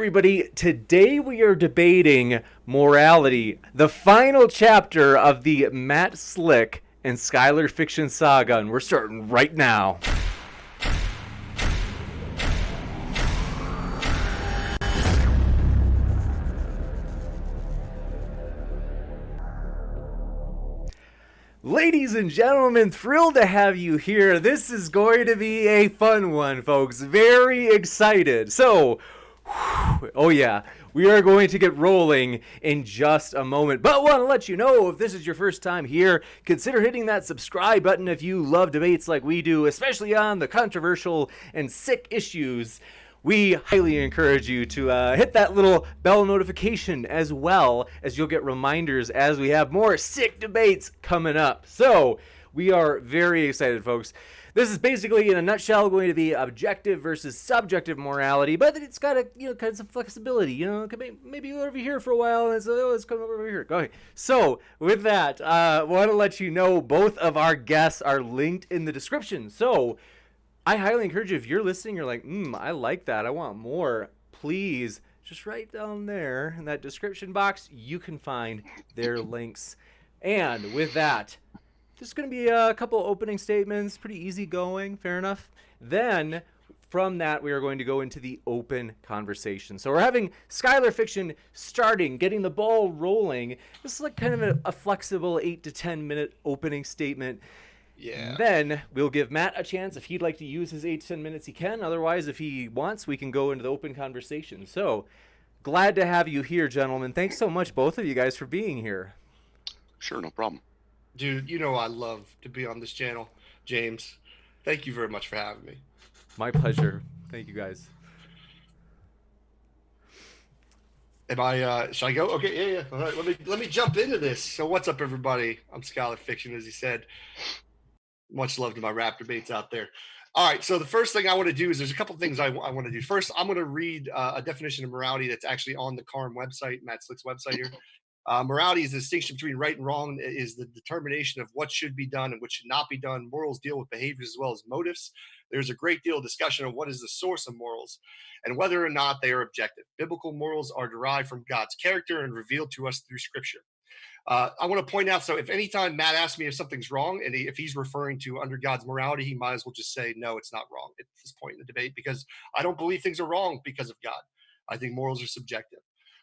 everybody. Today we are debating morality, the final chapter of the Matt Slick and Skylar fiction saga, and we're starting right now. Ladies and gentlemen, thrilled to have you here. This is going to be a fun one, folks. Very excited. So, oh yeah, we are going to get rolling in just a moment. But want to let you know, if this is your first time here, consider hitting that subscribe button if you love debates like we do, especially on the controversial and sick issues. We highly encourage you to hit that little bell notification, as well as you'll get reminders as we have more sick debates coming up. So we are very excited, folks. This is basically, in a nutshell, going to be objective versus subjective morality, but it's got kind of some flexibility. Maybe you're over here for a while, and so let's come over here. Okay. So with that, want to let you know both of our guests are linked in the description. So I highly encourage you, if you're listening, you're like, I like that, I want more, please just write down there in that description box, you can find their links. And with that, there's going to be a couple opening statements, pretty easy going, fair enough. Then from that, we are going to go into the open conversation. So we're having Skylar Fiction starting, getting the ball rolling. This is like kind of a flexible 8 to 10 minute opening statement. Yeah. Then we'll give Matt a chance. If he'd like to use his 8 to 10 minutes, he can. Otherwise, if he wants, we can go into the open conversation. So glad to have you here, gentlemen. Thanks so much, both of you guys, for being here. Sure, no problem. Dude, I love to be on this channel. James, thank you very much for having me. My pleasure. Thank you, guys. Am I, should I go? Okay, yeah. All right, let me jump into this. So what's up, everybody? I'm Skylar Fiction, as he said. Much love to my rap debates out there. All right, so the first thing I want to do is there's a couple of things I want to do. First, I'm going to read a definition of morality that's actually on the CARM website, Matt Slick's website here. Morality is the distinction between right and wrong, is the determination of what should be done and what should not be done. Morals deal with behaviors as well as motives. There's a great deal of discussion of what is the source of morals and whether or not they are objective. Biblical morals are derived from God's character and revealed to us through Scripture. I want to point out, so if anytime Matt asks me if something's wrong, and if he's referring to under God's morality, he might as well just say, no, it's not wrong at this point in the debate, because I don't believe things are wrong because of God. I think morals are subjective.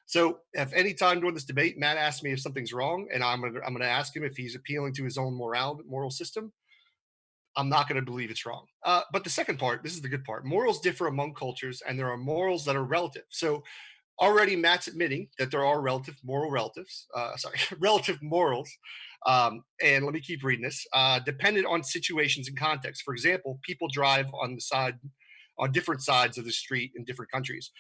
So if any time during this debate, Matt asks me if something's wrong, and I'm gonna ask him if he's appealing to his own moral system, I'm not going to believe it's wrong. But the second part, this is the good part. Morals differ among cultures, and there are morals that are relative. So already Matt's admitting that there are relative morals. And let me keep reading this. Dependent on situations and context. For example, people drive on different sides of the street in different countries.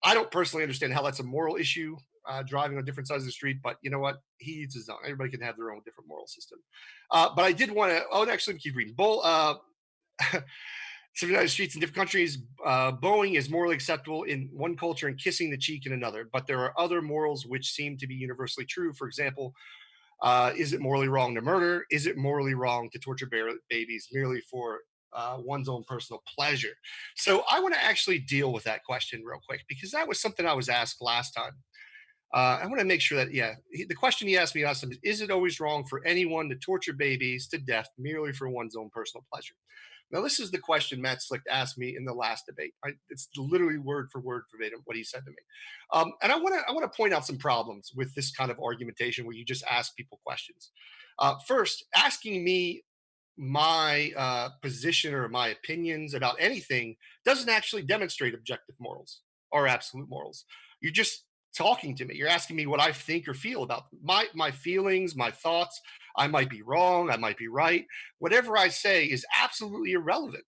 I don't personally understand how that's a moral issue, driving on different sides of the street, but you know what? He eats his own. Everybody can have their own different moral system. But I did want to, actually keep reading. Civilized streets in different countries, bowing is morally acceptable in one culture and kissing the cheek in another. But there are other morals which seem to be universally true. For example, is it morally wrong to murder? Is it morally wrong to torture babies merely for one's own personal pleasure? So I want to actually deal with that question real quick, because that was something I was asked last time. I want to make sure that, the question he asked me last time is it always wrong for anyone to torture babies to death merely for one's own personal pleasure? Now, this is the question Matt Slick asked me in the last debate. It's literally word for word verbatim what he said to me. And I want to point out some problems with this kind of argumentation where you just ask people questions. First, asking me my position or my opinions about anything doesn't actually demonstrate objective morals or absolute morals. You're just talking to me. You're asking me what I think or feel about my feelings, my thoughts. I might be wrong. I might be right. Whatever I say is absolutely irrelevant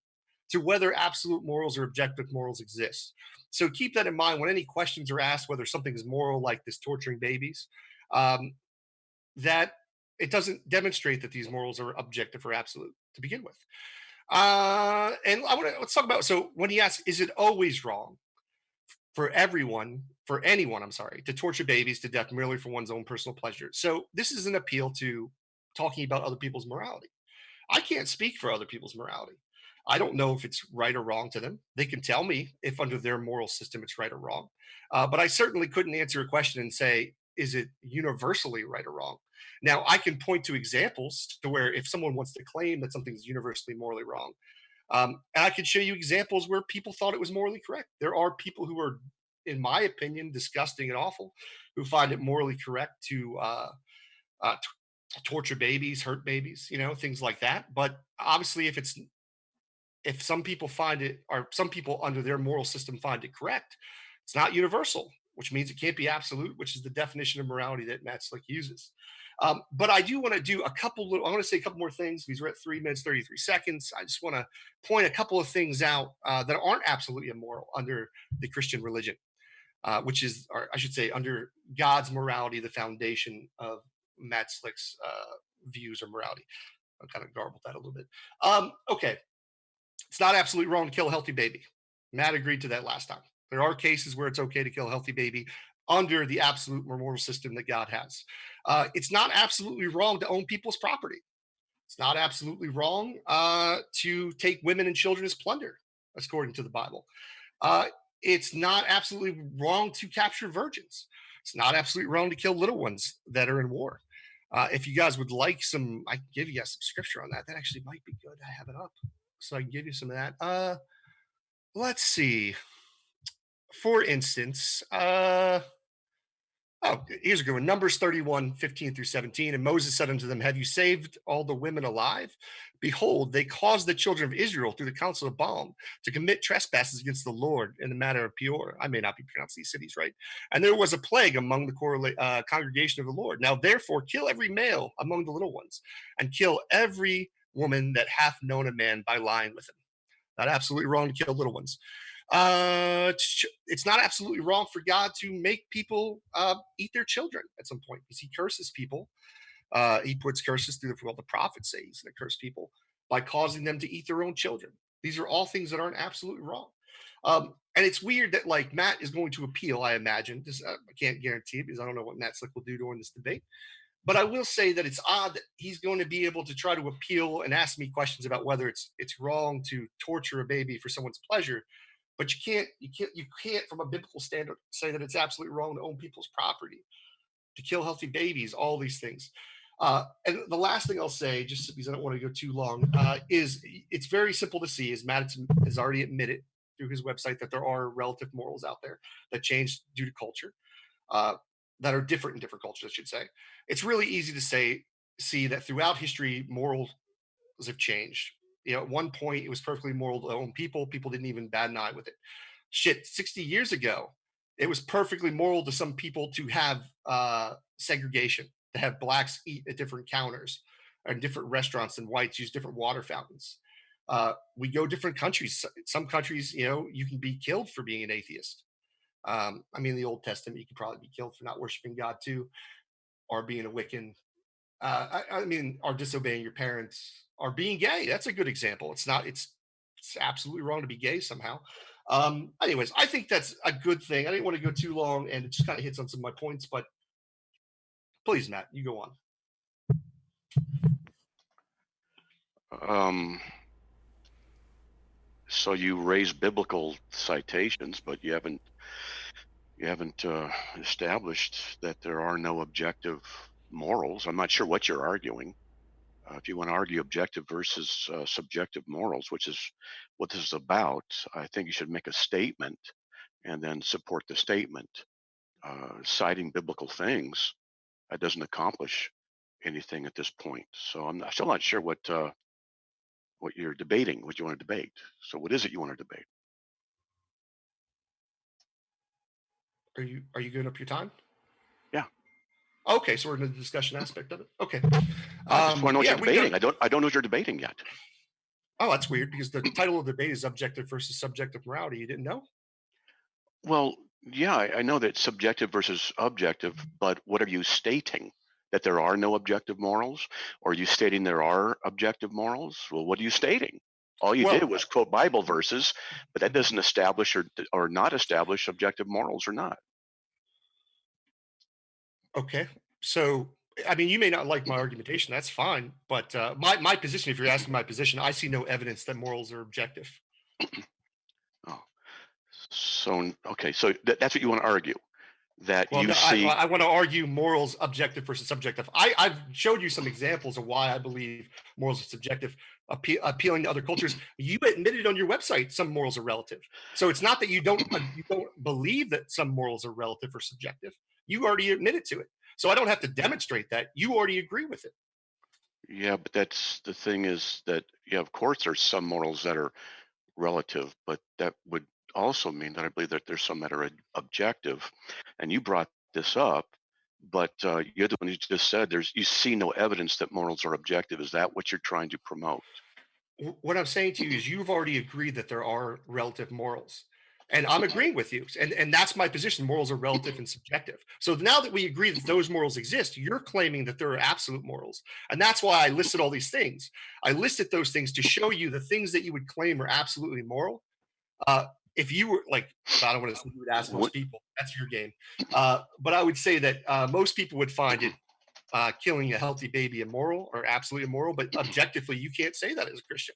to whether absolute morals or objective morals exist. So keep that in mind when any questions are asked, whether something is moral, like this torturing babies, that it doesn't demonstrate that these morals are objective or absolute to begin with. And let's talk about, so when he asks, is it always wrong for anyone, to torture babies to death merely for one's own personal pleasure? So this is an appeal to talking about other people's morality. I can't speak for other people's morality. I don't know if it's right or wrong to them. They can tell me if under their moral system it's right or wrong. But I certainly couldn't answer a question and say, is it universally right or wrong? Now, I can point to examples to where if someone wants to claim that something is universally morally wrong, and I could show you examples where people thought it was morally correct. There are people who are, in my opinion, disgusting and awful, who find it morally correct to torture babies, hurt babies, things like that. But obviously, if some people find it, or some people under their moral system find it correct, it's not universal, which means it can't be absolute, which is the definition of morality that Matt Slick uses. But I do want to do a couple. I want to say a couple more things because we're at 3 minutes 33 seconds. I just want to point a couple of things out that aren't absolutely immoral under the Christian religion, which is, or I should say, under God's morality, the foundation of Matt Slick's views or morality. I kind of garbled that a little bit. Okay, it's not absolutely wrong to kill a healthy baby. Matt agreed to that last time. There are cases where it's okay to kill a healthy baby under the absolute moral system that God has. It's not absolutely wrong to own people's property. It's not absolutely wrong to take women and children as plunder, according to the Bible. It's not absolutely wrong to capture virgins. It's not absolutely wrong to kill little ones that are in war. If you guys would like some, I can give you guys some scripture on that. That actually might be good. I have it up, so I can give you some of that. Let's see. For instance, here's a good one. Numbers 31, 15 through 17. And Moses said unto them, have you saved all the women alive? Behold, they caused the children of Israel through the council of Balaam to commit trespasses against the Lord in the matter of Peor. I may not be pronouncing these cities right. And there was a plague among the congregation of the Lord. Now, therefore, kill every male among the little ones, and kill every woman that hath known a man by lying with him. Not absolutely wrong to kill little ones. It's not absolutely wrong for God to make people eat their children at some point, because he curses people. He puts curses through the prophets say he's going to curse people by causing them to eat their own children. These are all things that aren't absolutely wrong. And it's weird that like Matt is going to appeal, I imagine. I can't guarantee it because I don't know what Matt Slick will do during this debate. But I will say that it's odd that he's going to be able to try to appeal and ask me questions about whether it's wrong to torture a baby for someone's pleasure. But you can't from a biblical standard say that it's absolutely wrong to own people's property, to kill healthy babies, all these things. And the last thing I'll say, just because I don't want to go too long, is it's very simple to see, as Matt has already admitted through his website, that there are relative morals out there that change due to culture, that are different in different cultures, I should say. It's really easy to see that throughout history, morals have changed. At one point, it was perfectly moral to own people. People didn't even bat an eye with it. Shit, 60 years ago, it was perfectly moral to some people to have segregation, to have blacks eat at different counters or in different restaurants and whites use different water fountains. We go different countries. Some countries, you can be killed for being an atheist. In the Old Testament, you could probably be killed for not worshiping God too, or being a Wiccan. Or disobeying your parents, or being gay. That's a good example. It's absolutely wrong to be gay somehow. Anyways, I think that's a good thing. I didn't want to go too long, and it just kind of hits on some of my points, but please, Matt, you go on. So you raise biblical citations, but you haven't established that there are no objective morals. I'm not sure what you're arguing. If you want to argue objective versus subjective morals, which is what this is about, I think you should make a statement and then support the statement. Citing biblical things, that doesn't accomplish anything at this point. So I'm still not sure what you're debating, what you want to debate. So what is it you want to debate? Are you giving up your time? Yeah. Okay, so we're in the discussion aspect of it. Okay. I just want to know what you're debating. I don't know what you're debating yet. Oh, that's weird, because the title of the debate is objective versus subjective morality. You didn't know? Well, yeah, I know that subjective versus objective, but what are you stating? That there are no objective morals? Or are you stating there are objective morals? Well, what are you stating? All you did was quote Bible verses, but that doesn't establish or not establish objective morals or not. Okay. So I mean, you may not like my argumentation. That's fine. But my position, if you're asking my position, I see no evidence that morals are objective. Oh, so okay, so that's what you want to argue, that Well, you no, I, see. I want to argue morals objective versus subjective. I've showed you some examples of why I believe morals are subjective, appealing to other cultures. You admitted on your website some morals are relative. So it's not that you don't believe that some morals are relative or subjective. You already admitted to it. So I don't have to demonstrate that. You already agree with it. Yeah, but that's the thing is that, yeah, of course, there's some morals that are relative, but that would also mean that I believe that there's some that are objective. And you brought this up, but you're the one who just said you see no evidence that morals are objective. Is that what you're trying to promote? What I'm saying to you is you've already agreed that there are relative morals. And I'm agreeing with you. And that's my position. Morals are relative and subjective. So now that we agree that those morals exist, you're claiming that there are absolute morals. And that's why I listed all these things. I listed those things to show you the things that you would claim are absolutely moral. Uh, if you were like, I don't want to say you would ask most What? people, that's your game. But I would say that most people would find it killing a healthy baby immoral or absolutely immoral, but objectively, you can't say that as a Christian.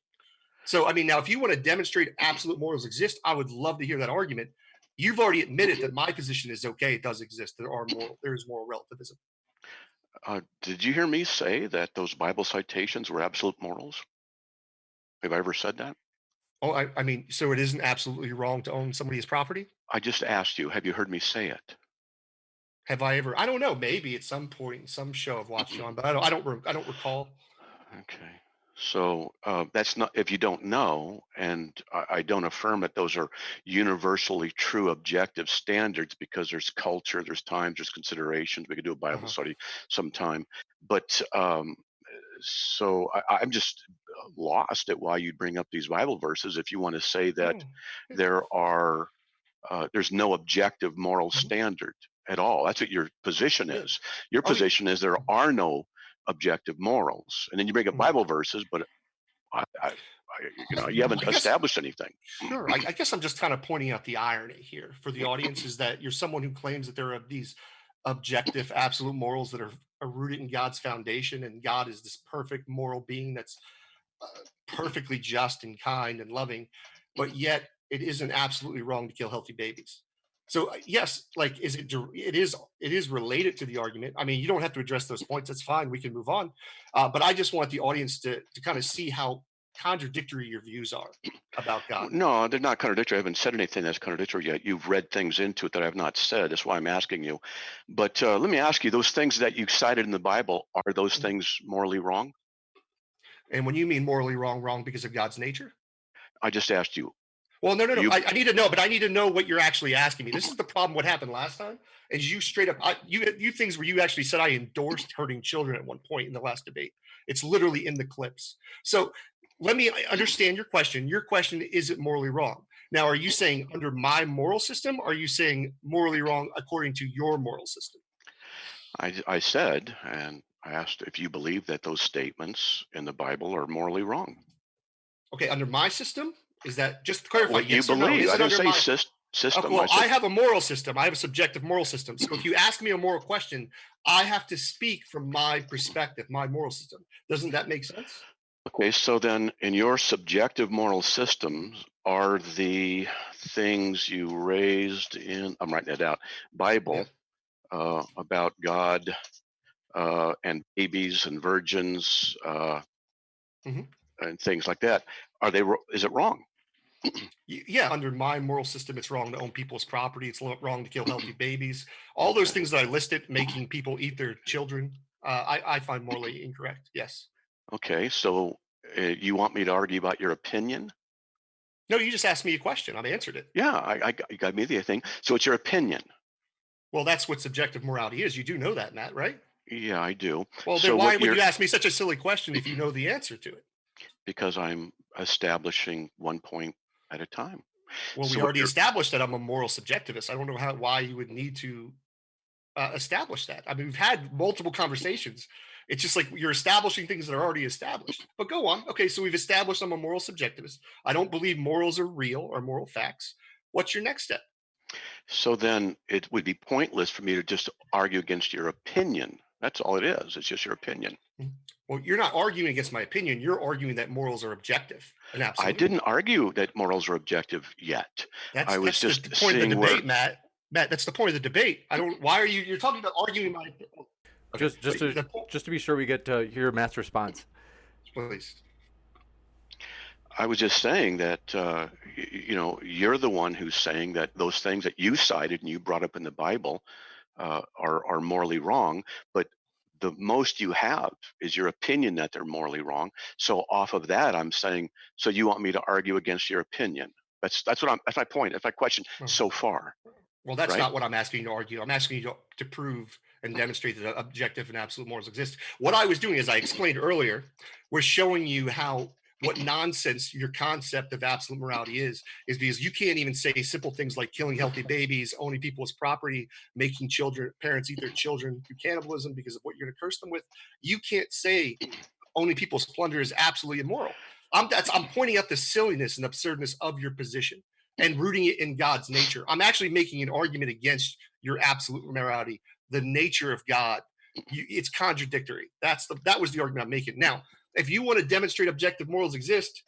So, I mean, now if you want to demonstrate absolute morals exist, I would love to hear that argument. You've already admitted that my position is okay. It does exist. There is moral relativism. Did you hear me say that those Bible citations were absolute morals? Have I ever said that? Oh, I mean, so it isn't absolutely wrong to own somebody's property. I just asked you, have you heard me say it? Have I ever? I don't know. Maybe at some point in some show I've watched you on, but I don't recall. Okay. So that's not, if you don't know, and I don't affirm that those are universally true objective standards, because there's culture, there's times, there's considerations. We could do a Bible Uh-huh. study sometime. But so I'm just lost at why you'd bring up these Bible verses if you want to say that Oh, yeah. there's no objective moral Mhm. standard at all. That's what your position Yeah. is. Your Oh, yeah. position is there are no objective morals, and then you bring up Mhm. Bible verses, but you haven't I guess established anything. sure. I guess I'm just kind of pointing out the irony here for the audience is that you're someone who claims that there are these objective, absolute morals that are rooted in God's foundation, and God is this perfect moral being that's uh, perfectly just and kind and loving, but yet it isn't absolutely wrong to kill healthy babies. So yes, like it is related to the argument. I mean, you don't have to address those points. That's fine. We can move on. But I just want the audience to kind of see how contradictory your views are about God. No, they're not contradictory. I haven't said anything that's contradictory yet. You've read things into it that I have not said. That's why I'm asking you. But let me ask you, those things that you cited in the Bible, are those things morally wrong? And when you mean morally wrong, wrong because of God's nature? I just asked you. Well, no, no, no. You I need to know, but I need to know what you're actually asking me. This is the problem. What happened last time is you straight up, you things where you actually said I endorsed hurting children at one point in the last debate. It's literally in the clips. So let me understand your question. Your question is it morally wrong? Now, are you saying under my moral system? Or are you saying morally wrong according to your moral system? I said, and I asked if you believe that those statements in the Bible are morally wrong. Okay, under my system, is that just to clarify? What you Yes or no? believe. Is I it didn't under say my system. I well, I said, have a moral system. I have a subjective moral system. So if you ask me a moral question, I have to speak from my perspective, my moral system. Doesn't that make sense? okay, so then in your subjective moral systems are the things you raised in, I'm writing it out, Yeah. Bible, about God and babies and virgins Mhm. and things like that. Is it wrong? Yeah, under my moral system, it's wrong to own people's property. It's wrong to kill healthy babies. All those Okay. things that I listed, making people eat their children, I find morally incorrect. Yes. Okay, so you want me to argue about your opinion? No, you just asked me a question. I've answered it. Yeah, you got me the thing. So it's your opinion. Well, that's what subjective morality is. You do know that, Matt, right? Yeah, I do. Well, then So why what would you're, you ask me such a silly question if you know the answer to it? because I'm establishing one point at a time. Well, we So what already you're, established that I'm a moral subjectivist. I don't know why you would need to establish that. I mean, we've had multiple conversations. It's just like you're establishing things that are already established. But go on. Okay, so we've established I'm a moral subjectivist. I don't believe morals are real or moral facts. What's your next step? so then it would be pointless for me to just argue against your opinion. That's all it is. It's just your opinion. Well, you're not arguing against my opinion. You're arguing that morals are objective and I absolute. didn't argue that morals are objective yet. I was That's just the point of the seeing where debate, Matt. Matt, that's the point of the debate. I don't. Why are you? You're talking about arguing my. Okay, Just to be sure we get to hear Matt's response. please. I was just saying that you're the one who's saying that those things that you cited and you brought up in the Bible are morally wrong, but the most you have is your opinion that they're morally wrong. So off of that, I'm saying, so you want me to argue against your opinion? That's my point. That's my question so far. Well, that's right? not what I'm asking you to argue. I'm asking you to prove and demonstrate that objective and absolute morals exist. What I was doing, as I explained earlier, was showing you what nonsense your concept of absolute morality is because you can't even say simple things like killing healthy babies, owning people as property, making parents eat their children through cannibalism because of what you're going to curse them with. You can't say owning people's plunder is absolutely immoral. I'm pointing out the silliness and absurdness of your position and rooting it in God's nature. I'm actually making an argument against your absolute morality, the nature of God. It's contradictory. That was the argument I'm making. Now, if you want to demonstrate objective morals exist,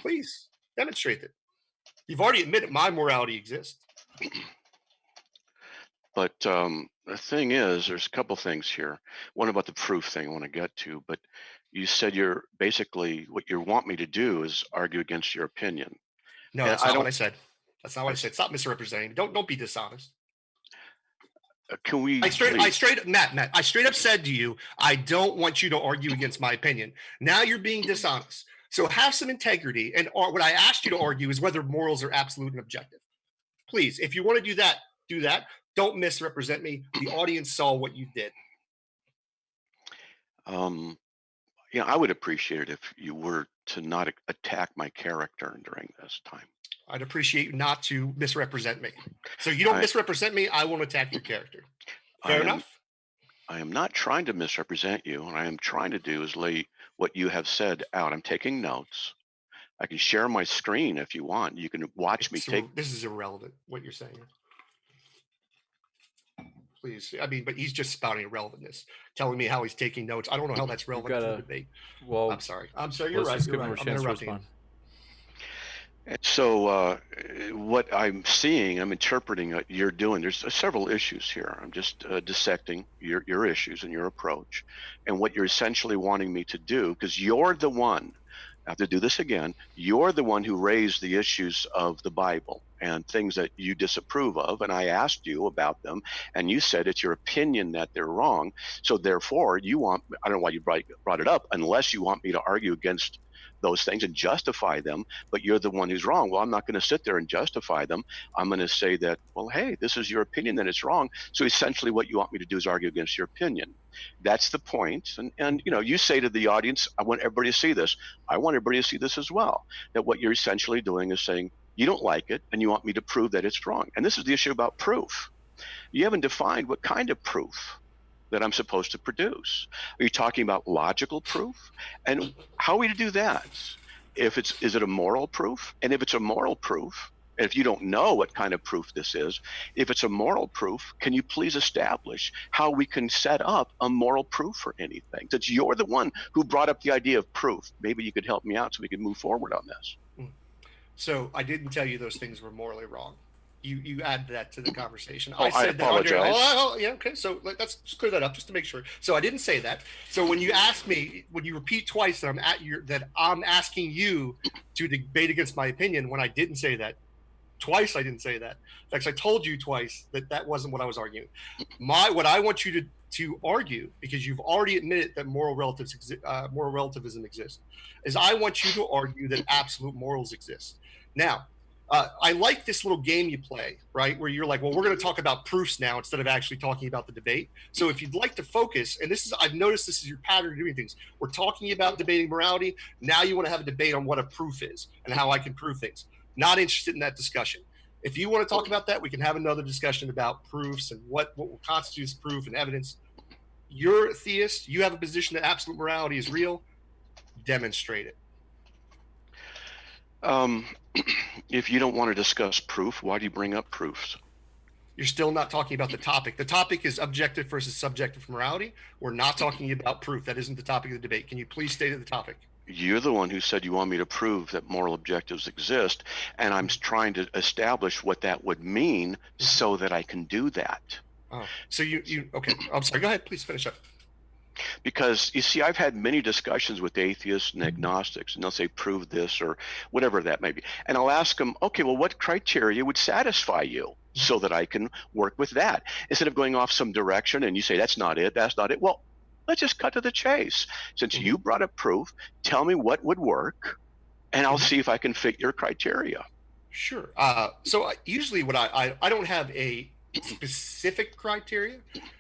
please demonstrate it. You've already admitted my morality exists. But the thing is, there's a couple things here. One about the proof thing I want to get to, but you said you're basically what you want me to do is argue against your opinion. No, that's not what I said. That's not what I said. Stop misrepresenting. Don't be dishonest. Can we? Matt, I straight up said to you, I don't want you to argue against my opinion. Now you're being dishonest. So have some integrity. And what I asked you to argue is whether morals are absolute and objective. Please, if you want to do that, do that. Don't misrepresent me. The audience saw what you did. I would appreciate it if you were to not attack my character during this time. I'd appreciate you not to misrepresent me. So you don't misrepresent me, I won't attack your character. Fair enough? I am not trying to misrepresent you. What I am trying to do is lay what you have said out. I'm taking notes. I can share my screen if you want. You can watch me take. This is irrelevant, what you're saying. Please. I mean, but he's just spouting irrelevantness, telling me how he's taking notes. I don't know how that's relevant to the debate. Well, I'm sorry. You're right. You're right. I'm interrupting. So what I'm seeing, I'm interpreting what you're doing. There's several issues here. I'm just dissecting your issues and your approach and what you're essentially wanting me to do, because you're the one, I have to do this again, you're the one who raised the issues of the Bible and things that you disapprove of, and I asked you about them, and you said it's your opinion that they're wrong. So therefore, I don't know why you brought it up, unless you want me to argue against those things and justify them, but you're the one who's wrong. Well, I'm not going to sit there and justify them. I'm going to say that, well, hey, this is your opinion, that it's wrong. So essentially what you want me to do is argue against your opinion. That's the point. And you say to the audience, I want everybody to see this. I want everybody to see this as well, that what you're essentially doing is saying, you don't like it and you want me to prove that it's wrong. And this is the issue about proof. You haven't defined what kind of proof that I'm supposed to produce. Are you talking about logical proof? And how are we to do that? Is it a moral proof? And if it's a moral proof, and if you don't know what kind of proof this is, if it's a moral proof, can you please establish how we can set up a moral proof for anything? Since you're the one who brought up the idea of proof, maybe you could help me out so we can move forward on this. So I didn't tell you those things were morally wrong. You add that to the conversation. I apologize. Yeah, okay. So let's just clear that up just to make sure. So I didn't say that. So when you ask me, when you repeat twice that I'm asking you to debate against my opinion, when I didn't say that, twice I didn't say that. In fact, I told you twice that wasn't what I was arguing. What I want you to argue, because you've already admitted that moral relativism exists, is I want you to argue that absolute morals exist. Now, I like this little game you play, right? Where you're like, well, we're going to talk about proofs now instead of actually talking about the debate. So if you'd like to focus, and I've noticed this is your pattern of doing things. We're talking about debating morality. Now you want to have a debate on what a proof is and how I can prove things. Not interested in that discussion. If you want to talk about that, we can have another discussion about proofs and what constitutes proof and evidence. You're a theist. You have a position that absolute morality is real. Demonstrate it. If you don't want to discuss proof, why do you bring up proofs? You're still not talking about the topic. The topic is objective versus subjective morality. We're not talking about proof. That isn't the topic of the debate. Can you please state the topic? You're the one who said you want me to prove that moral objectives exist, and I'm trying to establish what that would mean so that I can do that. Oh, so you okay. I'm sorry. Go ahead. Please finish up. Because you see, I've had many discussions with atheists and agnostics, and they'll say, prove this or whatever that may be. And I'll ask them, okay, well, what criteria would satisfy you so that I can work with that? Instead of going off some direction and you say, that's not it, that's not it. Well, let's just cut to the chase. Since you brought up proof, tell me what would work, and I'll see if I can fit your criteria. Sure. So usually what I don't have a specific criteria.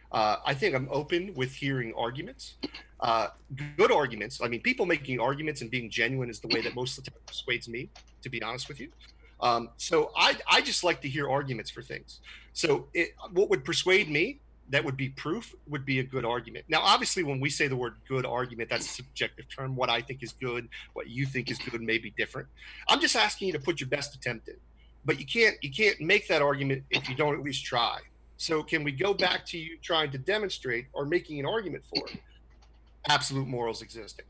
I think I'm open with hearing arguments, good arguments. I mean, people making arguments and being genuine is the way that most of the time persuades me, to be honest with you. So I just like to hear arguments for things. So what would persuade me, that would be proof, would be a good argument. Now, obviously, when we say the word good argument, that's a subjective term. What I think is good, what you think is good may be different. I'm just asking you to put your best attempt in. But you can't make that argument if you don't at least try. So can we go back to you trying to demonstrate or making an argument for absolute morals existing?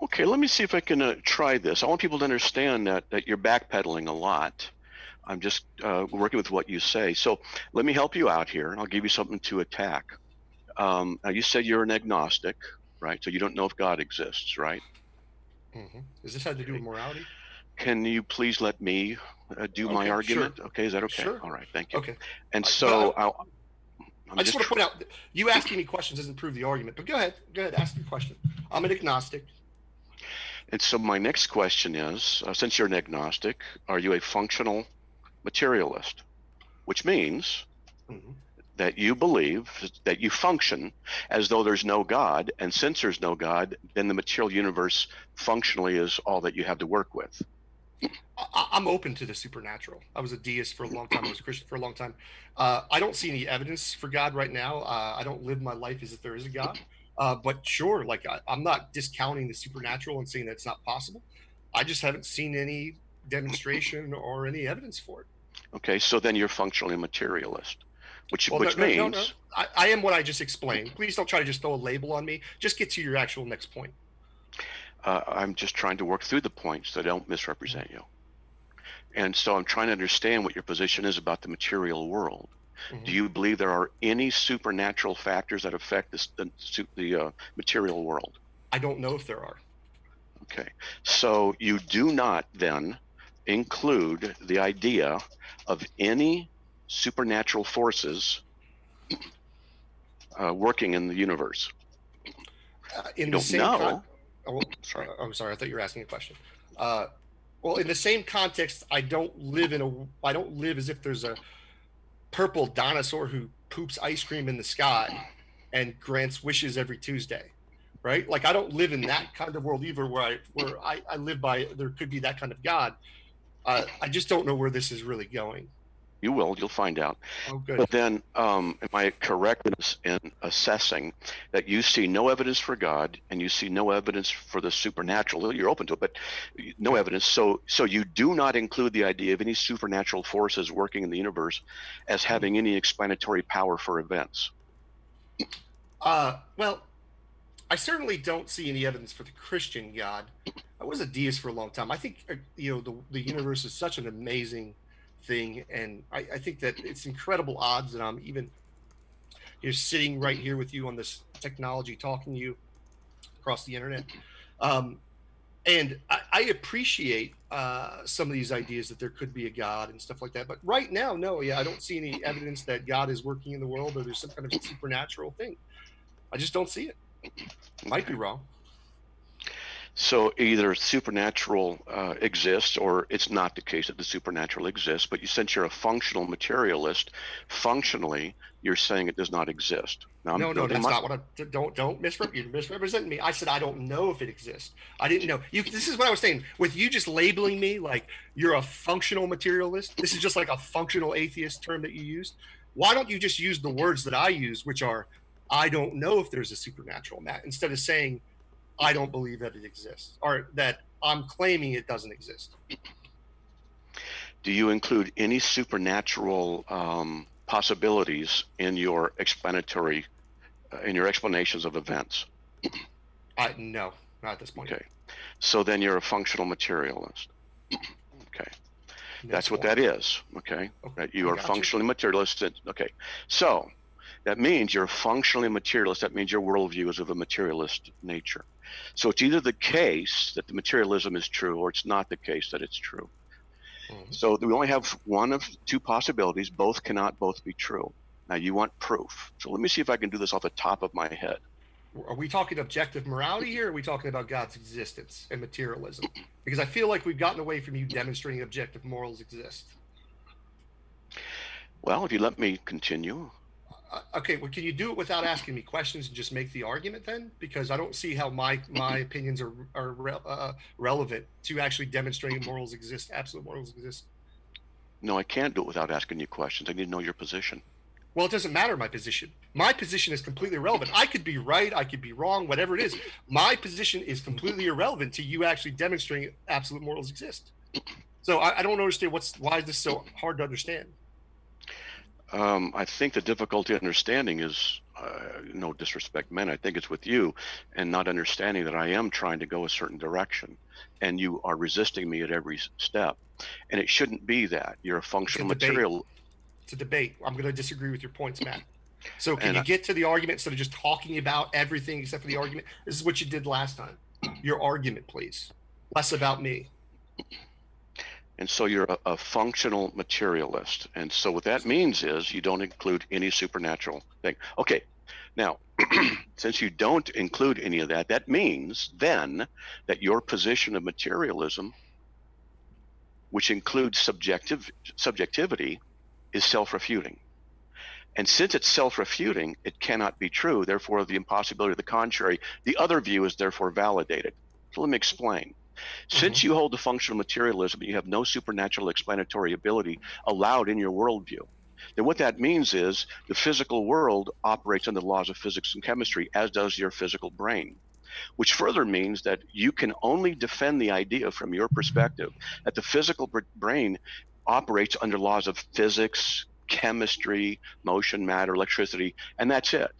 Okay, let me see if I can try this. I want people to understand that you're backpedaling a lot. I'm just working with what you say. So let me help you out here, and I'll give you something to attack. Now, you said you're an agnostic, right? So you don't know if God exists, right? Mm-hmm. Does this have to do with morality? Can you please let me do my argument? Sure. Okay, is that okay? Sure. All right, thank you. Okay. And so I just want to point out, you asking me questions doesn't prove the argument, but go ahead, ask your question. I'm an agnostic. And so my next question is, since you're an agnostic, are you a functional materialist? Which means that you believe that you function as though there's no God, and since there's no God, then the material universe functionally is all that you have to work with. I'm open to the supernatural. I was a deist for a long time. I was a Christian for a long time. I don't see any evidence for God right now. I don't live my life as if there is a God. But sure, like I'm not discounting the supernatural and saying that it's not possible. I just haven't seen any demonstration or any evidence for it. Okay, so then you're functionally a materialist, which No, means... I am what I just explained. Please don't try to just throw a label on me. Just get to your actual next point. I'm just trying to work through the points so I don't misrepresent you. And so I'm trying to understand what your position is about the material world. Do you believe there are any supernatural factors that affect the material world? I don't know if there are. Okay, so you do not then include the idea of any supernatural forces working in the universe. In you the same don't know. sorry. I'm sorry. I thought you were asking a question. Well, in the same context, I don't live as if there's a purple dinosaur who poops ice cream in the sky and grants wishes every Tuesday, right? Like I don't live in that kind of world either, where I live by. There could be that kind of God. I just don't know where this is really going. You will. You'll find out. Oh, good. But then, am I correct in assessing that you see no evidence for God and you see no evidence for the supernatural? You're open to it, but no evidence. So you do not include the idea of any supernatural forces working in the universe as having any explanatory power for events. Well, I certainly don't see any evidence for the Christian God. I was a deist for a long time. I think the universe is such an amazing thing, and I think that it's incredible odds that I'm even sitting right here with you on this technology, talking to you across the internet. And I appreciate some of these ideas that there could be a God and stuff like that. But right now, no, I don't see any evidence that God is working in the world or there's some kind of supernatural thing. I just don't see it. Might be wrong. So either supernatural exists, or it's not the case that the supernatural exists. But since you're a functional materialist, functionally, you're saying it does not exist. Now, no, that's not what don't misrepresent me. I said I don't know if it exists. I didn't know. This is what I was saying. With you just labeling me like you're a functional materialist, this is just like a functional atheist term that you used. Why don't you just use the words that I use, which are, I don't know if there's a supernatural, Matt, instead of saying, I don't believe that it exists, or that I'm claiming it doesn't exist. do you include any supernatural possibilities in your explanations of events? No, not at this point. Okay, so then you're a functional materialist. Okay, that's what one. that is. Okay, that you are functionally materialist. Okay, so that means you're functionally materialist. That means your worldview is of a materialist nature. So it's either the case that the materialism is true, or it's not the case that it's true. So we only have one of two possibilities. Both cannot both be true. Now you want proof. So let me see if I can do this off the top of my head. Are we talking objective morality here, or are we talking about God's existence and materialism? Because I feel like we've gotten away from you demonstrating objective morals exist. Well, if you let me continue. Okay, well, can you do it without asking me questions and just make the argument then? Because I don't see how my opinions are relevant to actually demonstrating morals exist, absolute morals exist. No, I can't do it without asking you questions. I need to know your position. Well, it doesn't matter my position. My position is completely irrelevant. I could be right, I could be wrong, whatever it is. My position is completely irrelevant to you actually demonstrating absolute morals exist. So I don't understand why is this so hard to understand? I think the difficulty understanding is, no disrespect meant, I think it's with you and not understanding that I am trying to go a certain direction and you are resisting me at every step. And it shouldn't be that. You're a functional material. It's a debate. I'm going to disagree with your points, Matt. So can you get to the argument instead of just talking about everything except for the argument? This is what you did last time. Your argument, please. Less about me. And so you're a functional materialist. And so what that means is you don't include any supernatural thing. Okay, now, since you don't include any of that, that means then that your position of materialism, which includes subjectivity, is self-refuting. And since it's self-refuting, it cannot be true. Therefore, the impossibility of the contrary, the other view is therefore validated. So let me explain. Since you hold the functional materialism, you have no supernatural explanatory ability allowed in your worldview. Then what that means is the physical world operates under the laws of physics and chemistry, as does your physical brain, which further means that you can only defend the idea from your perspective that the physical brain operates under laws of physics, chemistry, motion, matter, electricity, and that's it.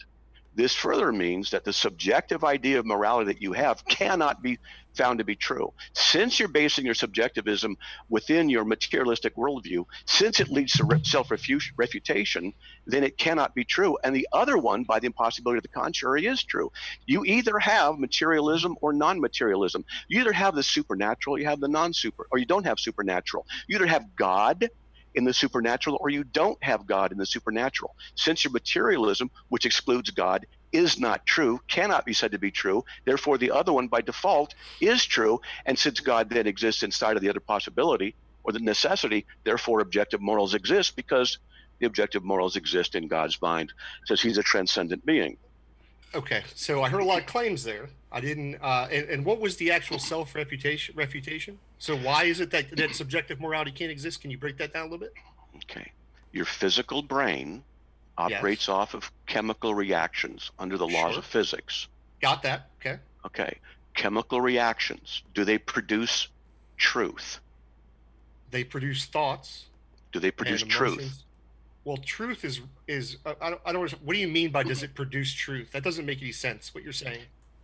This further means that the subjective idea of morality that you have cannot be found to be true. Since you're basing your subjectivism within your materialistic worldview, since it leads to self-refutation, then it cannot be true. And the other one, by the impossibility of the contrary, is true. You either have materialism or non-materialism. You either have the supernatural, you have the non-super, or you don't have supernatural. You either have God in the supernatural, or you don't have God in the supernatural. Since your materialism, which excludes God, is not true, cannot be said to be true, therefore the other one by default is true, and since God then exists inside of the other possibility, or the necessity, therefore objective morals exist because the objective morals exist in God's mind, since he's a transcendent being. Okay, so I heard a lot of claims there. I didn't, and what was the actual refutation? So why is it that subjective morality can't exist? Can you break that down a little bit? Okay, your physical brain operates off of chemical reactions under the laws of physics. Got that, okay. Okay, chemical reactions, do they produce truth? They produce thoughts. Do they produce truth? Well, truth is I don't. What do you mean by does it produce truth? That doesn't make any sense. What you're saying.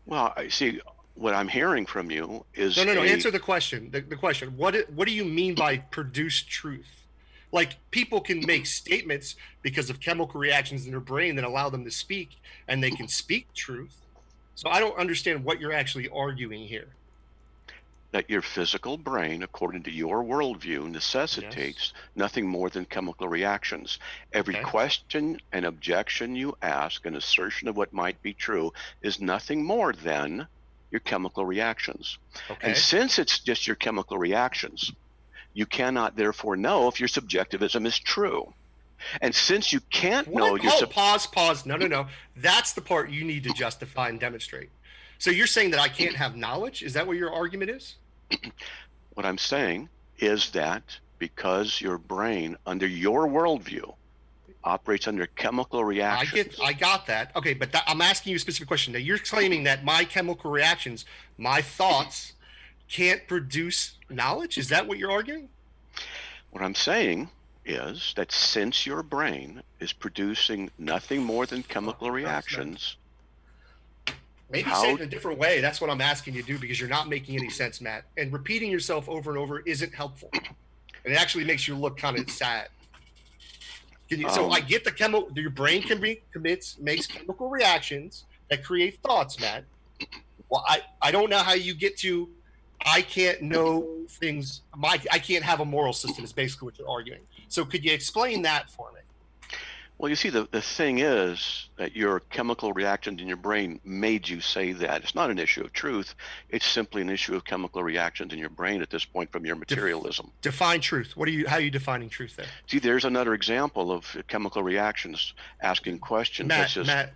Well, I see. What I'm hearing from you is no. Answer the question. The question. What do you mean by produce truth? Like people can make statements because of chemical reactions in their brain that allow them to speak, and they can speak truth. So I don't understand what you're actually arguing here. That your physical brain, according to your worldview, necessitates nothing more than chemical reactions. Every question and objection you ask, an assertion of what might be true, is nothing more than your chemical reactions. And since it's just your chemical reactions, you cannot therefore know if your subjectivism is true. And since you can't know your pause. No. That's the part you need to justify and demonstrate. So you're saying that I can't have knowledge? Is that what your argument is? What I'm saying is that because your brain, under your worldview, operates under chemical reactions. I got that. Okay, but I'm asking you a specific question. Now, you're claiming that my chemical reactions, my thoughts, can't produce knowledge? Is that what you're arguing? What I'm saying is that since your brain is producing nothing more than chemical reactions, Maybe say how it in a different way. That's what I'm asking you to do, because you're not making any sense, Matt. And repeating yourself over and over isn't helpful. And it actually makes you look kind of sad. So I get your brain makes chemical reactions that create thoughts, Matt. Well, I don't know how you get to, I can't know things. I can't have a moral system is basically what you're arguing. So could you explain that for me? Well, you see, the thing is that your chemical reactions in your brain made you say that. It's not an issue of truth. It's simply an issue of chemical reactions in your brain at this point from your materialism. Define truth. How are you defining truth there? See, there's another example of chemical reactions asking questions. Matt.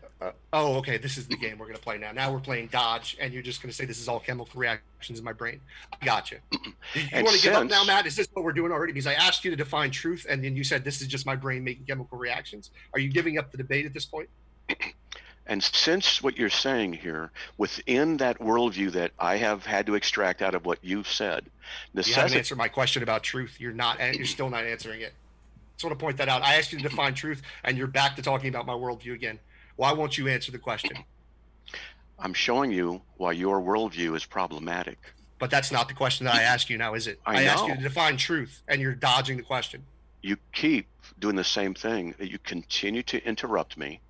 Okay. This is the game we're going to play now. Now we're playing dodge, and you're just going to say this is all chemical reactions in my brain. I got you. You want to give up now, Matt? Is this what we're doing already? Because I asked you to define truth, and then you said this is just my brain making chemical reactions. Are you giving up the debate at this point? And since what you're saying here, within that worldview that I have had to extract out of what you've said, you haven't answered my question about truth. You're still not answering it. I just want to point that out. I asked you to define truth, and you're back to talking about my worldview again. Why won't you answer the question? I'm showing you why your worldview is problematic. But that's not the question that I asked you now, is it? I asked you to define truth, and you're dodging the question. You keep doing the same thing. You continue to interrupt me.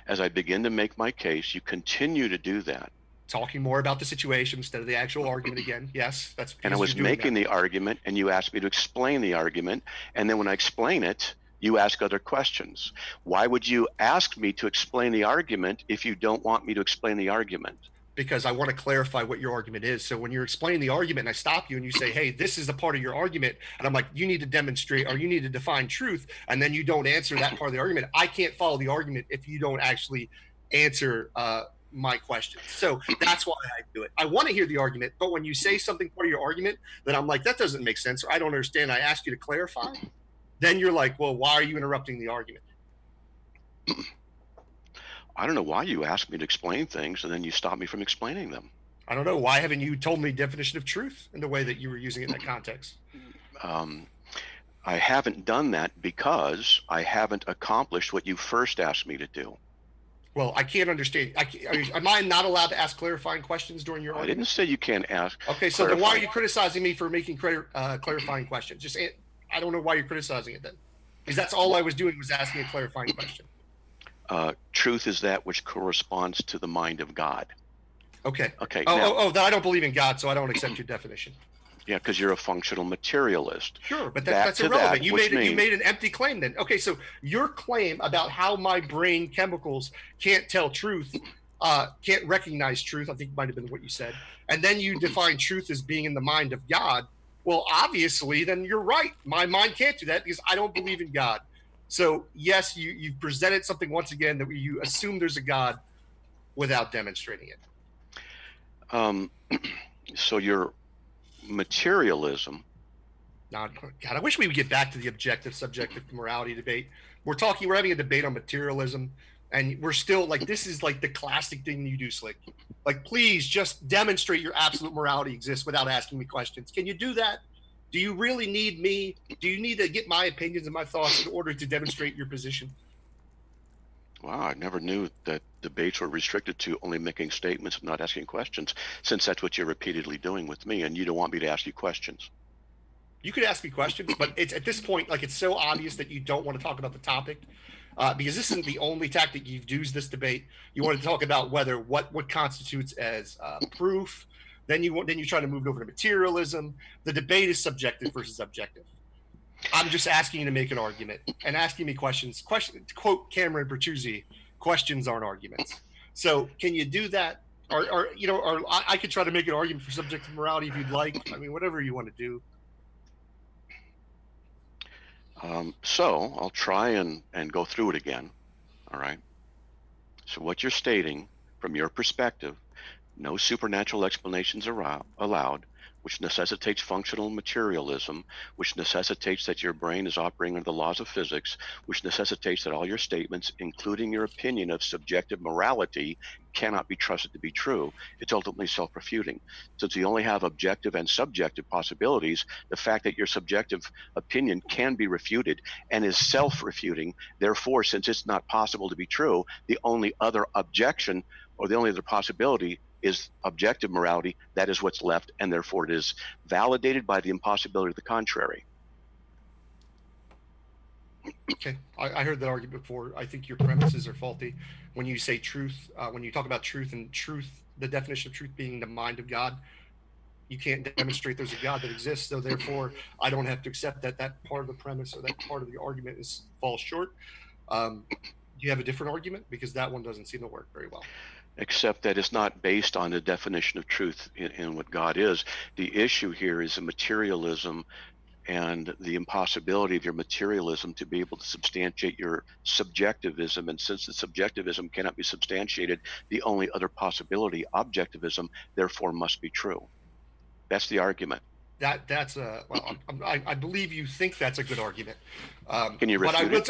As I begin to make my case, you continue to do that. Talking more about the situation instead of the actual argument again. Yes, that's. And I was making the argument, and you asked me to explain the argument. And then when I explain it, you ask other questions. Why would you ask me to explain the argument if you don't want me to explain the argument? Because I want to clarify what your argument is. So when you're explaining the argument and I stop you and you say, hey, this is a part of your argument, and I'm like, you need to demonstrate or you need to define truth, and then you don't answer that part of the argument, I can't follow the argument if you don't actually answer my question. So that's why I do it. I want to hear the argument, but when you say something part of your argument that I'm like, that doesn't make sense, or I don't understand, I ask you to clarify, then you're like, well, why are you interrupting the argument? I don't know why you ask me to explain things and then you stop me from explaining them. I don't know. Why haven't you told me definition of truth in the way that you were using it in that context? I haven't done that because I haven't accomplished what you first asked me to do. Well, I can't understand. Am I not allowed to ask clarifying questions during your argument? I didn't say you can't ask. Okay, so then why are you criticizing me for making clarifying questions? I don't know why you're criticizing it then. Because that's all I was doing was asking a clarifying question. Truth is that which corresponds to the mind of God. Okay. Okay. That I don't believe in God, so I don't accept your definition. Yeah, because you're a functional materialist. Sure, but that's irrelevant. You made an empty claim then. Okay, so your claim about how my brain chemicals can't tell truth, can't recognize truth, I think might have been what you said, and then you define truth as being in the mind of God. Well, obviously, then you're right. My mind can't do that because I don't believe in God. So yes, you've presented something once again that you assume there's a God without demonstrating it. So your materialism. God, I wish we would get back to the objective subjective morality debate. We're having a debate on materialism, and we're still like, this is like the classic thing you do, Slick. Like, please just demonstrate your absolute morality exists without asking me questions. Can you do that? Do you really need me? Do you need to get my opinions and my thoughts in order to demonstrate your position? Wow, I never knew that debates were restricted to only making statements and not asking questions, since that's what you're repeatedly doing with me, and you don't want me to ask you questions. You could ask me questions, but it's at this point, like, it's so obvious that you don't want to talk about the topic, because this isn't the only tactic you've used this debate. You want to talk about what constitutes as proof. Then you try to move it over to materialism. The debate is subjective versus objective. I'm just asking you to make an argument and asking me questions. To quote Cameron Bertuzzi, questions aren't arguments. So can you do that? Or I could try to make an argument for subjective morality if you'd like. I mean, whatever you want to do. So I'll try and go through it again. All right. So what you're stating from your perspective, No supernatural explanations are allowed, which necessitates functional materialism, which necessitates that your brain is operating under the laws of physics, which necessitates that all your statements, including your opinion of subjective morality, cannot be trusted to be true. It's ultimately self-refuting. Since you only have objective and subjective possibilities, the fact that your subjective opinion can be refuted and is self-refuting, therefore, since it's not possible to be true, the only other objection or the only other possibility is objective morality. That is what's left, and therefore it is validated by the impossibility of the contrary. Okay, I heard that argument before. I think your premises are faulty. When you say truth, when you talk about truth and truth, the definition of truth being the mind of God, you can't demonstrate there's a God that exists. So therefore, I don't have to accept that that part of the premise or that part of the argument falls short. Do you have a different argument? Because that one doesn't seem to work very well. Except that it's not based on the definition of truth in what God is. The issue here is a materialism and the impossibility of your materialism to be able to substantiate your subjectivism. And since the subjectivism cannot be substantiated, the only other possibility, objectivism, therefore must be true. That's the argument. That's a well. I believe you think that's a good argument. Can you refute it?